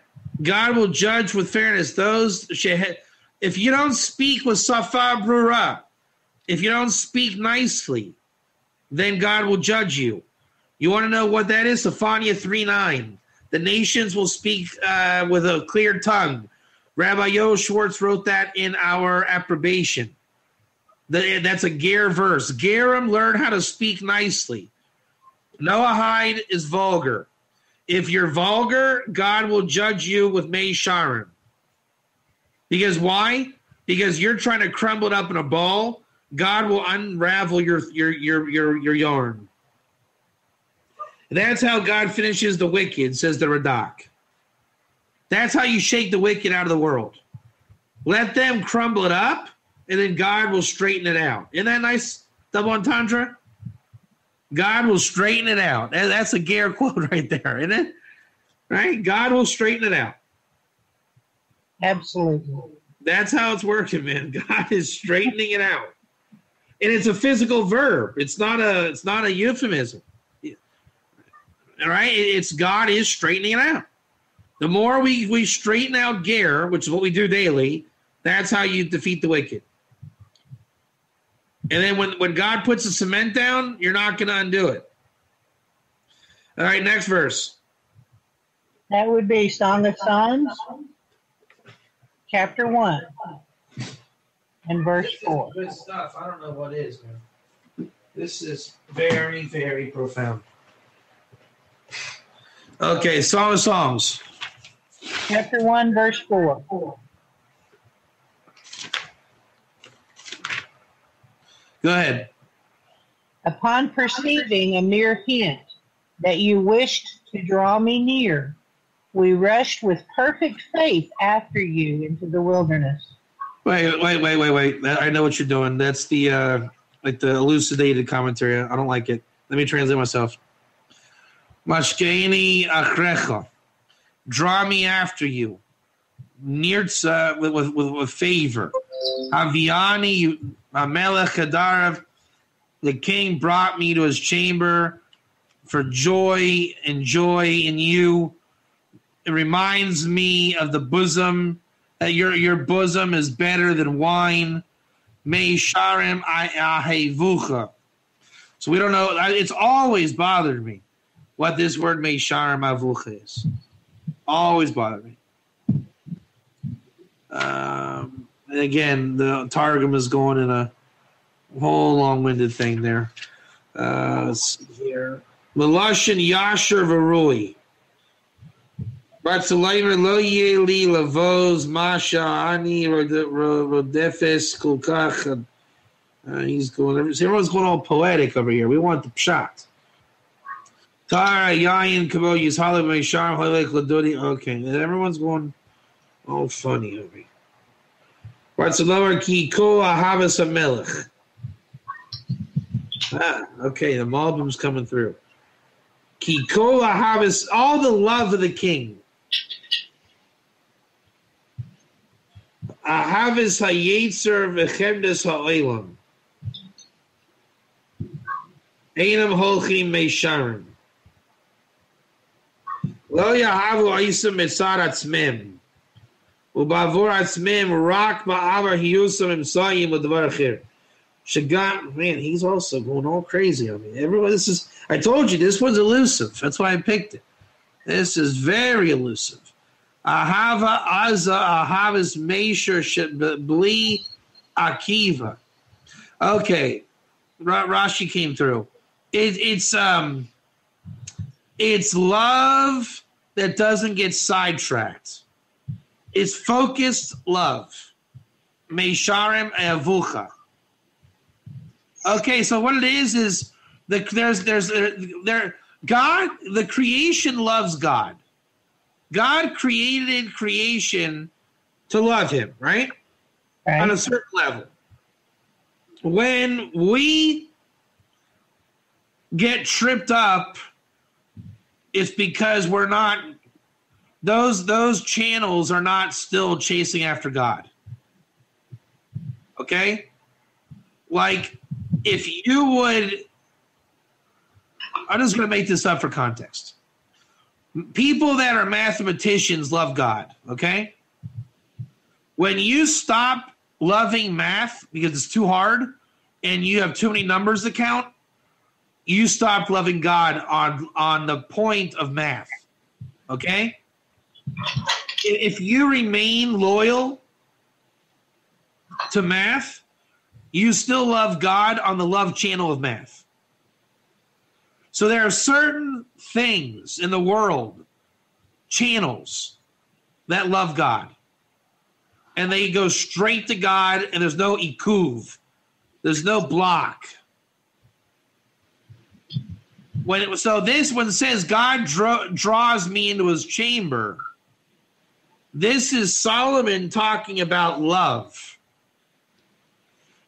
A: God will judge with fairness. If you don't speak with safa brura, if you don't speak nicely, then God will judge you. You want to know what that is? Zephaniah 3:9. The nations will speak with a clear tongue. Rabbi Yo Schwartz wrote that in our approbation. That's a Ger verse. Gerim learn how to speak nicely. Noahide is vulgar. If you're vulgar, God will judge you with Mei Sharim. Because why? Because you're trying to crumble it up in a ball. God will unravel your yarn. And that's how God finishes the wicked, says the Radak. That's how you shake the wicked out of the world. Let them crumble it up, and then God will straighten it out. Isn't that nice, double entendre? God will straighten it out. That's a Ger quote right there, isn't it? Right? God will straighten it out.
B: Absolutely.
A: That's how it's working, man. God is straightening it out. And it's a physical verb. It's not a euphemism. All right? It's God is straightening it out. The more we straighten out Ger, which is what we do daily, that's how you defeat the wicked. And then when God puts the cement down, you're not going to undo it. All right, next verse.
B: That would be Song of Songs, chapter 1, and verse 4.
A: Good stuff. I don't know what is, man. This is very, very profound. Okay, Song of Songs.
B: Chapter 1, verse 4.
A: Go ahead.
B: Upon perceiving a mere hint that you wished to draw me near, we rushed with perfect faith after you into the wilderness.
A: Wait. I know what you're doing. That's the like the elucidated commentary. I don't like it. Let me translate myself. Mashkeini achrecha. Draw me after you. Nirtza with favor. Aviani Melech Hadarav. The king brought me to his chamber for joy and joy in you. It reminds me of the bosom, that your bosom is better than wine. Mei Sharim Ahevucha. So we don't know. It's always bothered me what this word Mei Sharim Ahevucha is. Always bothered me. And again, the Targum is going in a whole long-winded thing there. Let's see here. Melashin Yasher Varui. Batsalaymer lo yeli lavos masha ani rodefes kulkach. He's going. Everyone's going all poetic over here. We want the pshat. Tara yayin kabo yizhalim meishar halek ladodi. Okay, and everyone's going all funny over here. Batsalaymer ki ko ahavas hamelech. Okay, the Malbim's coming through. Kikola Havis, all the love of the king. Ahavis Hayetzer V'chemdes Ha'olam. Einam Holchim Meisharim. Lo Yahavu Aisam Mitzad Atzmim. Ubavor Atzmim Rak Ma'avar Hiyusam Imsayim Udvar Achir. Shagat, man, he's also going all crazy on me. Everyone, I told you, this one's elusive. That's why I picked it. This is very elusive. Ahava Aza Ahavas Meisher Bli Akiva. Okay, Rashi came through. It's love that doesn't get sidetracked. It's focused love. Meisharim Avucha. Okay, so what it is God, the creation loves God. God created creation to love him, right? On a certain level. When we get tripped up, it's because we're not, those channels are not still chasing after God. Okay? Like, if you would, I'm just going to make this up for context. People that are mathematicians love God, okay? When you stop loving math because it's too hard and you have too many numbers to count, you stop loving God on the point of math, okay? If you remain loyal to math, you still love God on the love channel of math. So there are certain things in the world, channels, that love God. And they go straight to God, and there's no ikuv. There's no block. When it says God draws me into his chamber, this is Solomon talking about love.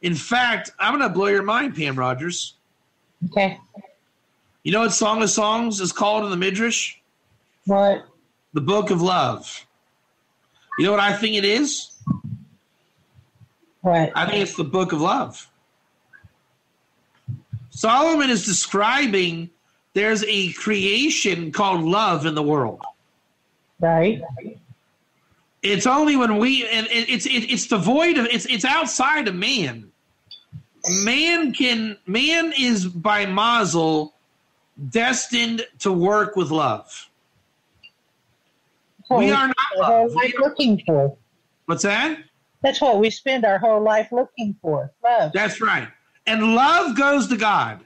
A: In fact, I'm going to blow your mind, Pam Rogers.
B: Okay.
A: You know what Song of Songs is called in the Midrash?
B: What?
A: The Book of Love. You know what I think it is?
B: What?
A: I think it's the Book of Love. Solomon is describing there's a creation called love in the world.
B: Right.
A: It's only when it's devoid of, it's outside of man. Man is by mazel destined to work with love.
B: We
A: are not
B: our whole life looking for.
A: What's that?
B: That's what we spend our whole life looking for. Love.
A: That's right. And love goes to God.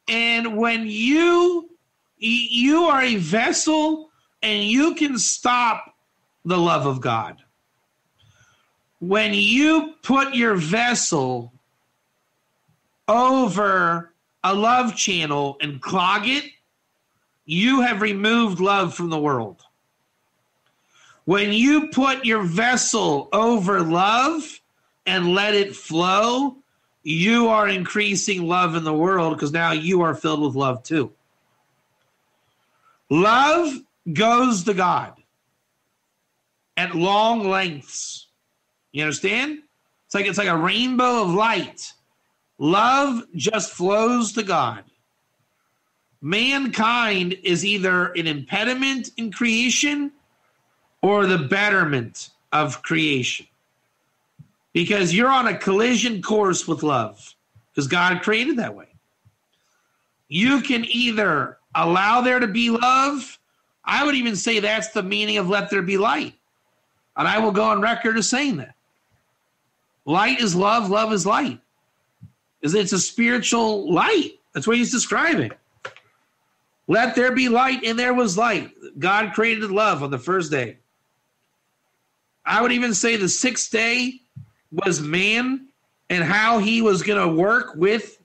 A: And when you are a vessel and you can stop the love of God. When you put your vessel over a love channel and clog it, you have removed love from the world. When you put your vessel over love and let it flow, you are increasing love in the world because now you are filled with love too. Love goes to God at long lengths. You understand? It's like a rainbow of light. Love just flows to God. Mankind is either an impediment in creation or the betterment of creation. Because you're on a collision course with love. Because God created that way. You can either allow there to be love. I would even say that's the meaning of let there be light. And I will go on record as saying that. Light is love, love is light. It's a spiritual light. That's what he's describing. Let there be light, and there was light. God created love on the first day. I would even say the sixth day was man and how he was going to work with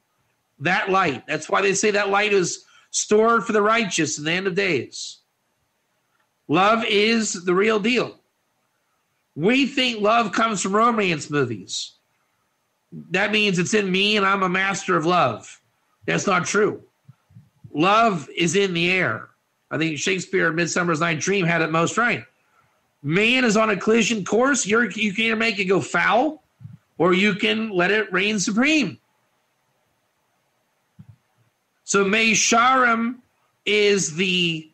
A: that light. That's why they say that light is stored for the righteous in the end of days. Love is the real deal. We think love comes from romance movies. that means it's in me and I'm a master of love. That's not true. Love is in the air. I think Shakespeare in Midsummer's Night's Dream had it most right. Man is on a collision course. You can either make it go foul or you can let it reign supreme. So Meisharim is the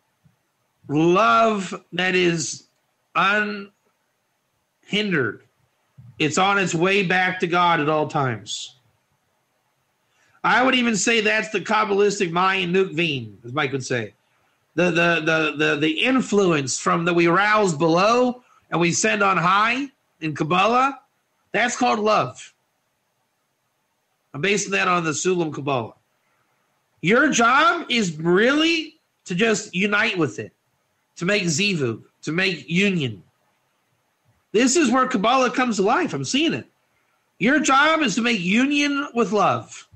A: love that is unhindered. It's on its way back to God at all times. I would even say that's the Kabbalistic Mayan Nukveen, as Mike would say. The influence from that we arouse below and we send on high in Kabbalah, that's called love. I'm basing that on the Sulam Kabbalah. Your job is really to just unite with it, to make zivug, to make union. This is where Kabbalah comes to life. I'm seeing it. Your job is to make union with love.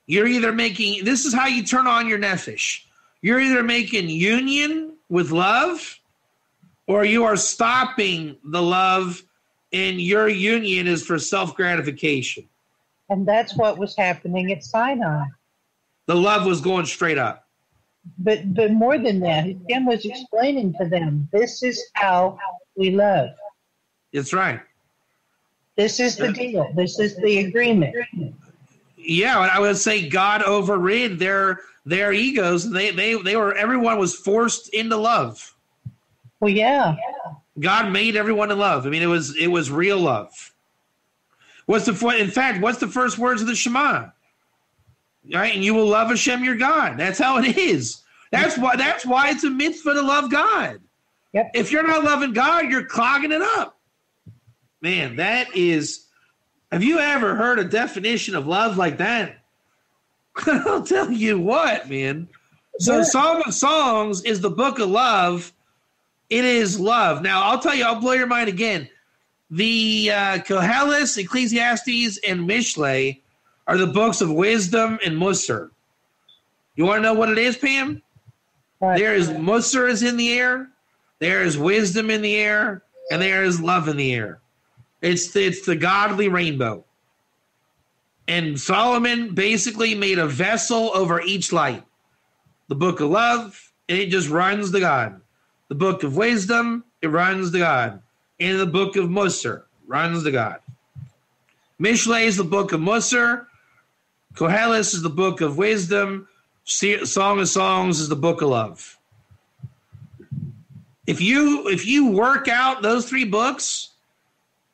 A: You're either making, this is how you turn on your nefesh. You're either making union with love or you are stopping the love and your union is for self-gratification.
B: And that's what was happening at Sinai.
A: The love was going straight up.
B: But more than that, Hashem was explaining to them, this is how we love.
A: That's right.
B: This is the deal. This is the agreement.
A: Yeah, I would say God overrid their egos. They were, everyone was forced into love.
B: Well, yeah.
A: God made everyone in love. I mean, it was real love. What's the first words of the Shema? Right, and you will love Hashem your God. That's how it is. That's why it's a mitzvah to love God.
B: Yep.
A: If you're not loving God, you're clogging it up. Man, that is. Have you ever heard a definition of love like that? I'll tell you what, man. So, Song of Songs is the book of love. It is love. Now, I'll tell you. I'll blow your mind again. The Koheles, Ecclesiastes, and Mishlei are the books of wisdom and Musar. You want to know what it is, Pam?
B: Right.
A: There is Musar is in the air, there is wisdom in the air, and there is love in the air. It's the godly rainbow. And Solomon basically made a vessel over each light. The book of love, and it just runs to God. The book of wisdom, it runs to God. And the book of Musar runs to God. Mishlei is the book of Musar. Koheles is the book of wisdom. Song of Songs is the book of love. If you work out those three books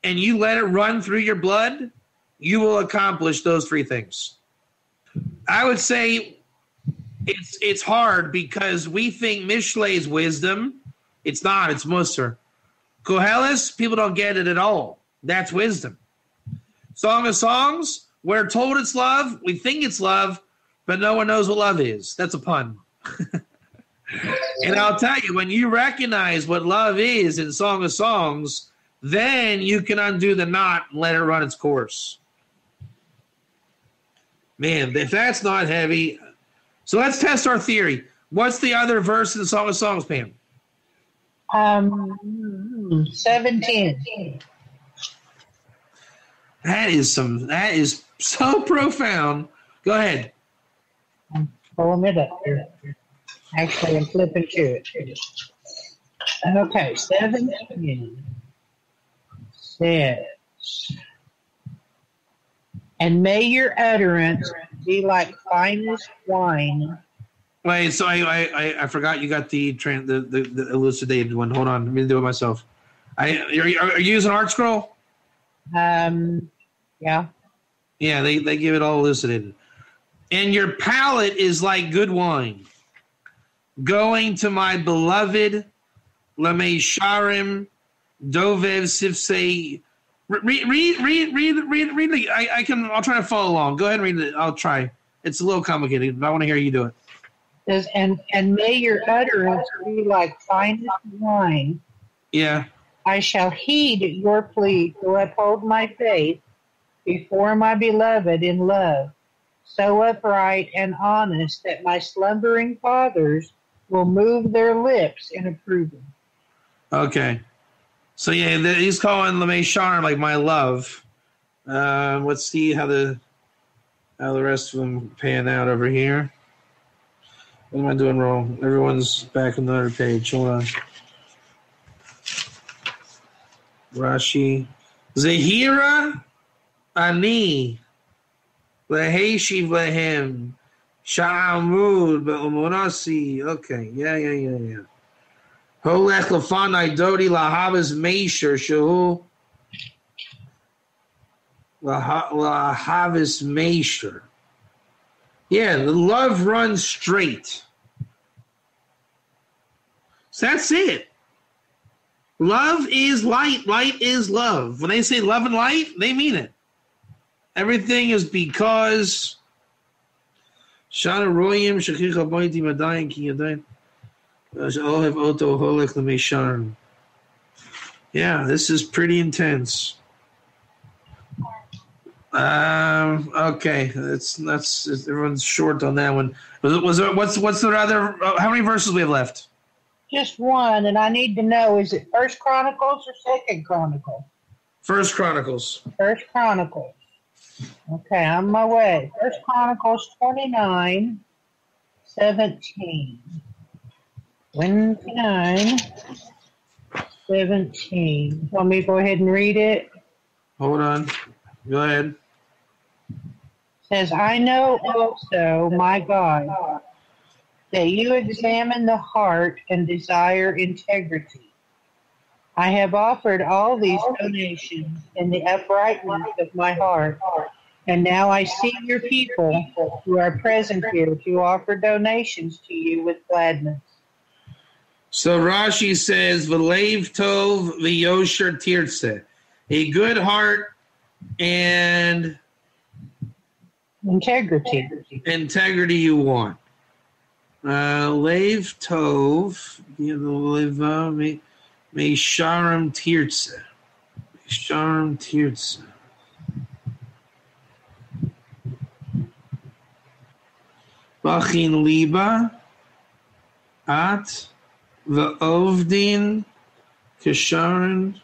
A: and you let it run through your blood, you will accomplish those three things. I would say it's hard because we think Mishlei is wisdom. It's not. It's Musar. Koheles, people don't get it at all. That's wisdom. Song of Songs, we're told it's love. We think it's love, but no one knows what love is. That's a pun. And I'll tell you, when you recognize what love is in Song of Songs, then you can undo the knot and let it run its course. Man, if that's not heavy. So let's test our theory. What's the other verse in the Song of Songs, Pam?
B: 17.
A: That is so profound. Go ahead.
B: I'm pulling it up here. Actually, I'm flipping to it. Okay, 17 says, and may your utterance be like finest wine.
A: Wait, so I forgot you got the elucidated one. Hold on, let me do it myself. Are you using Art Scroll?
B: Yeah.
A: Yeah, they give it all elucidated. And your palate is like good wine. Going to my beloved, Lamesharim, Dovev, Sifsei. Read. I'll try to follow along. Go ahead and read it. I'll try. It's a little complicated, but I want to hear you do it.
B: Says, and may your utterance be like finest wine.
A: Yeah.
B: I shall heed your plea to uphold my faith before my beloved in love, so upright and honest that my slumbering fathers will move their lips in approval.
A: Okay. So yeah, he's calling Lamei Sharm like my love. Let's see how the rest of them pan out over here. What am I doing wrong? Everyone's back on the other page. Hold on. Rashi. Zahira ani leheshiv lehem sha'amud be'umunasi. Okay. Yeah. Holech lefanai dodi lahavas meisher shahu lahavas meisher. Yeah, the love runs straight. So that's it. Love is light. Light is love. When they say love and light, they mean it. Everything is because Shana Royim Shakicha Bointi Madayan Ki Yadayan Ohev Oto Holech Lemesharm. Yeah, this is pretty intense. Okay, that's everyone's short on that one. Was there, what's the other? How many verses we have left?
B: Just one, and I need to know: is it First Chronicles or Second Chronicles?
A: First Chronicles.
B: First Chronicles. Okay, on my way. First Chronicles 29, 17. 29, 17. Want me to go ahead and read it?
A: Hold on. Go ahead.
B: Says, I know also, my God, that you examine the heart and desire integrity. I have offered all these donations in the uprightness of my heart, and now I see your people who are present here to offer donations to you with gladness.
A: So Rashi says, V'leiv tov v'yosher tirtze. A good heart and integrity you want. Leiv tov, meisharim tirtze. Meisharim tirtze. Bachin liba at v'ovdin kesharin.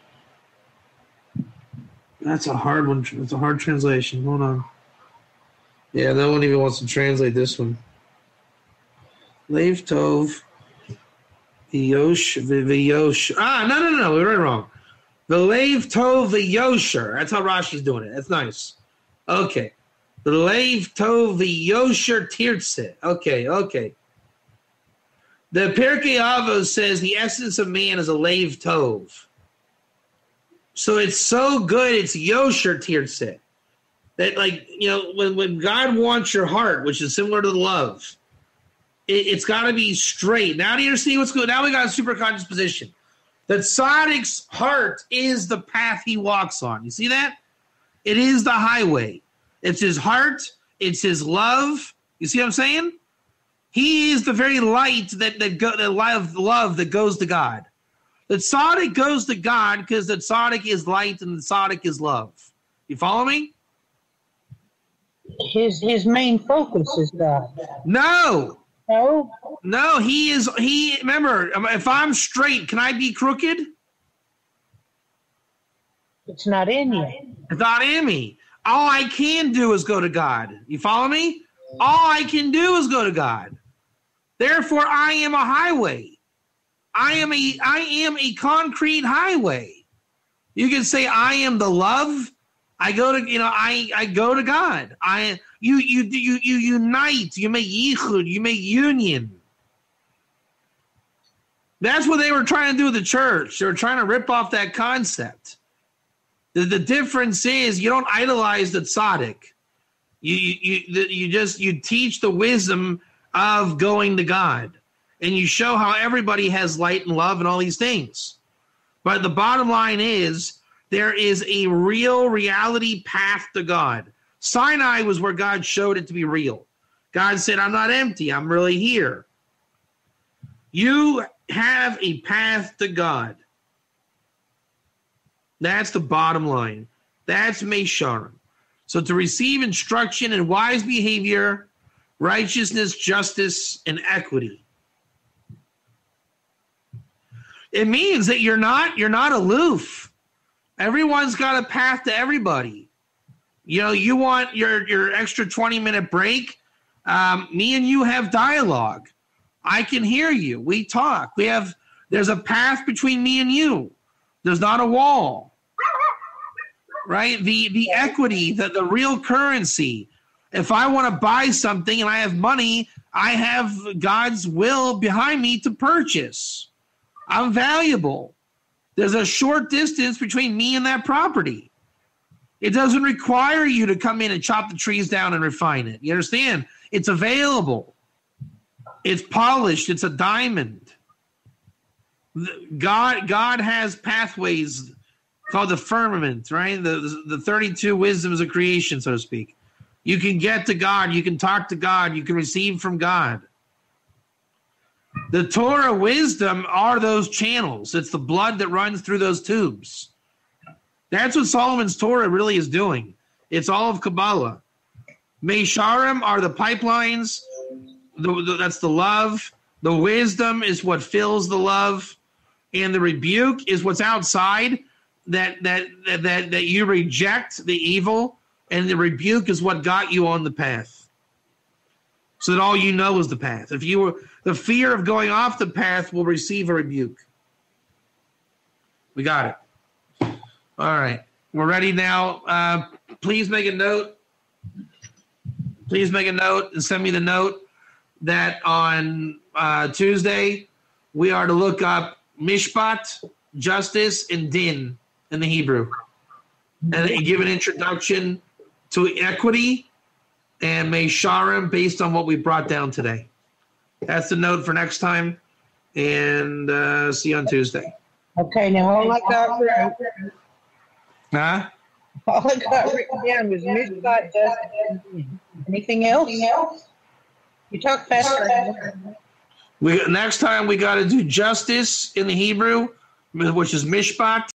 A: That's a hard one. It's a hard translation. Hold on. Yeah, no one even wants to translate this one. Leiv tov v'yosh. No. We're right wrong. The leiv tov v'yosher. That's how Rashi's doing it. That's nice. Okay. The leiv tov v'yosher tirtze. Okay. The Pirkei Avos says the essence of man is a leiv tov. So it's so good, it's yosher tirtze. That, like, you know, when God wants your heart, which is similar to the love, it's got to be straight. Now do you see what's good? Now we got a super conscious position. That Tzadik's heart is the path he walks on. You see that? It is the highway. It's his heart. It's his love. You see what I'm saying? He is the very light the light of love that goes to God. The tzaddik goes to God because the tzaddik is light and the tzaddik is love. You follow me?
B: His main focus is God.
A: No.
B: No,
A: he remember, if I'm straight, can I be crooked?
B: It's not in you.
A: It's not in me. All I can do is go to God. You follow me? All I can do is go to God. Therefore, I am a highway. I am a concrete highway. You can say I am the love. I go to I go to God. You unite. You make yichud. You make union. That's what they were trying to do with the church. They were trying to rip off that concept. The difference is you don't idolize the tzaddik. You teach the wisdom of going to God, and you show how everybody has light and love and all these things. But the bottom line is there is a real reality path to God. Sinai was where God showed it to be real. God said, I'm not empty. I'm really here. You have a path to God. That's the bottom line. That's Mesharim. So to receive instruction in wise behavior, righteousness, justice, and equity. It means that you're not aloof. Everyone's got a path to everybody. You want your extra 20-minute break? Me and you have dialogue. I can hear you. We talk. There's a path between me and you. There's not a wall. Right? The equity, the real currency. If I want to buy something and I have money, I have God's will behind me to purchase. I'm valuable. There's a short distance between me and that property. It doesn't require you to come in and chop the trees down and refine it. You understand? It's available. It's polished. It's a diamond. God has pathways called the firmament, right? The 32 wisdoms of creation, so to speak. You can get to God. You can talk to God. You can receive from God. The Torah wisdom are those channels. It's the blood that runs through those tubes. That's what Solomon's Torah really is doing. It's all of Kabbalah. Meisharim are the pipelines. That's the love. The wisdom is what fills the love. And the rebuke is what's outside that you reject the evil. And the rebuke is what got you on the path. So that all you know is the path. The fear of going off the path will receive a rebuke. We got it. All right. We're ready now. Please make a note. Please make a note and send me the note that on Tuesday we are to look up mishpat, justice, and din in the Hebrew. And give an introduction to equity and meisharim based on what we brought down today. That's the note for next time. And see you on Tuesday.
B: Okay, now all I got written,
A: Huh?
B: all I got written down was Mishpat, justice. Anything else? You talk faster.
A: Next time we got to do justice in the Hebrew, which is mishpat.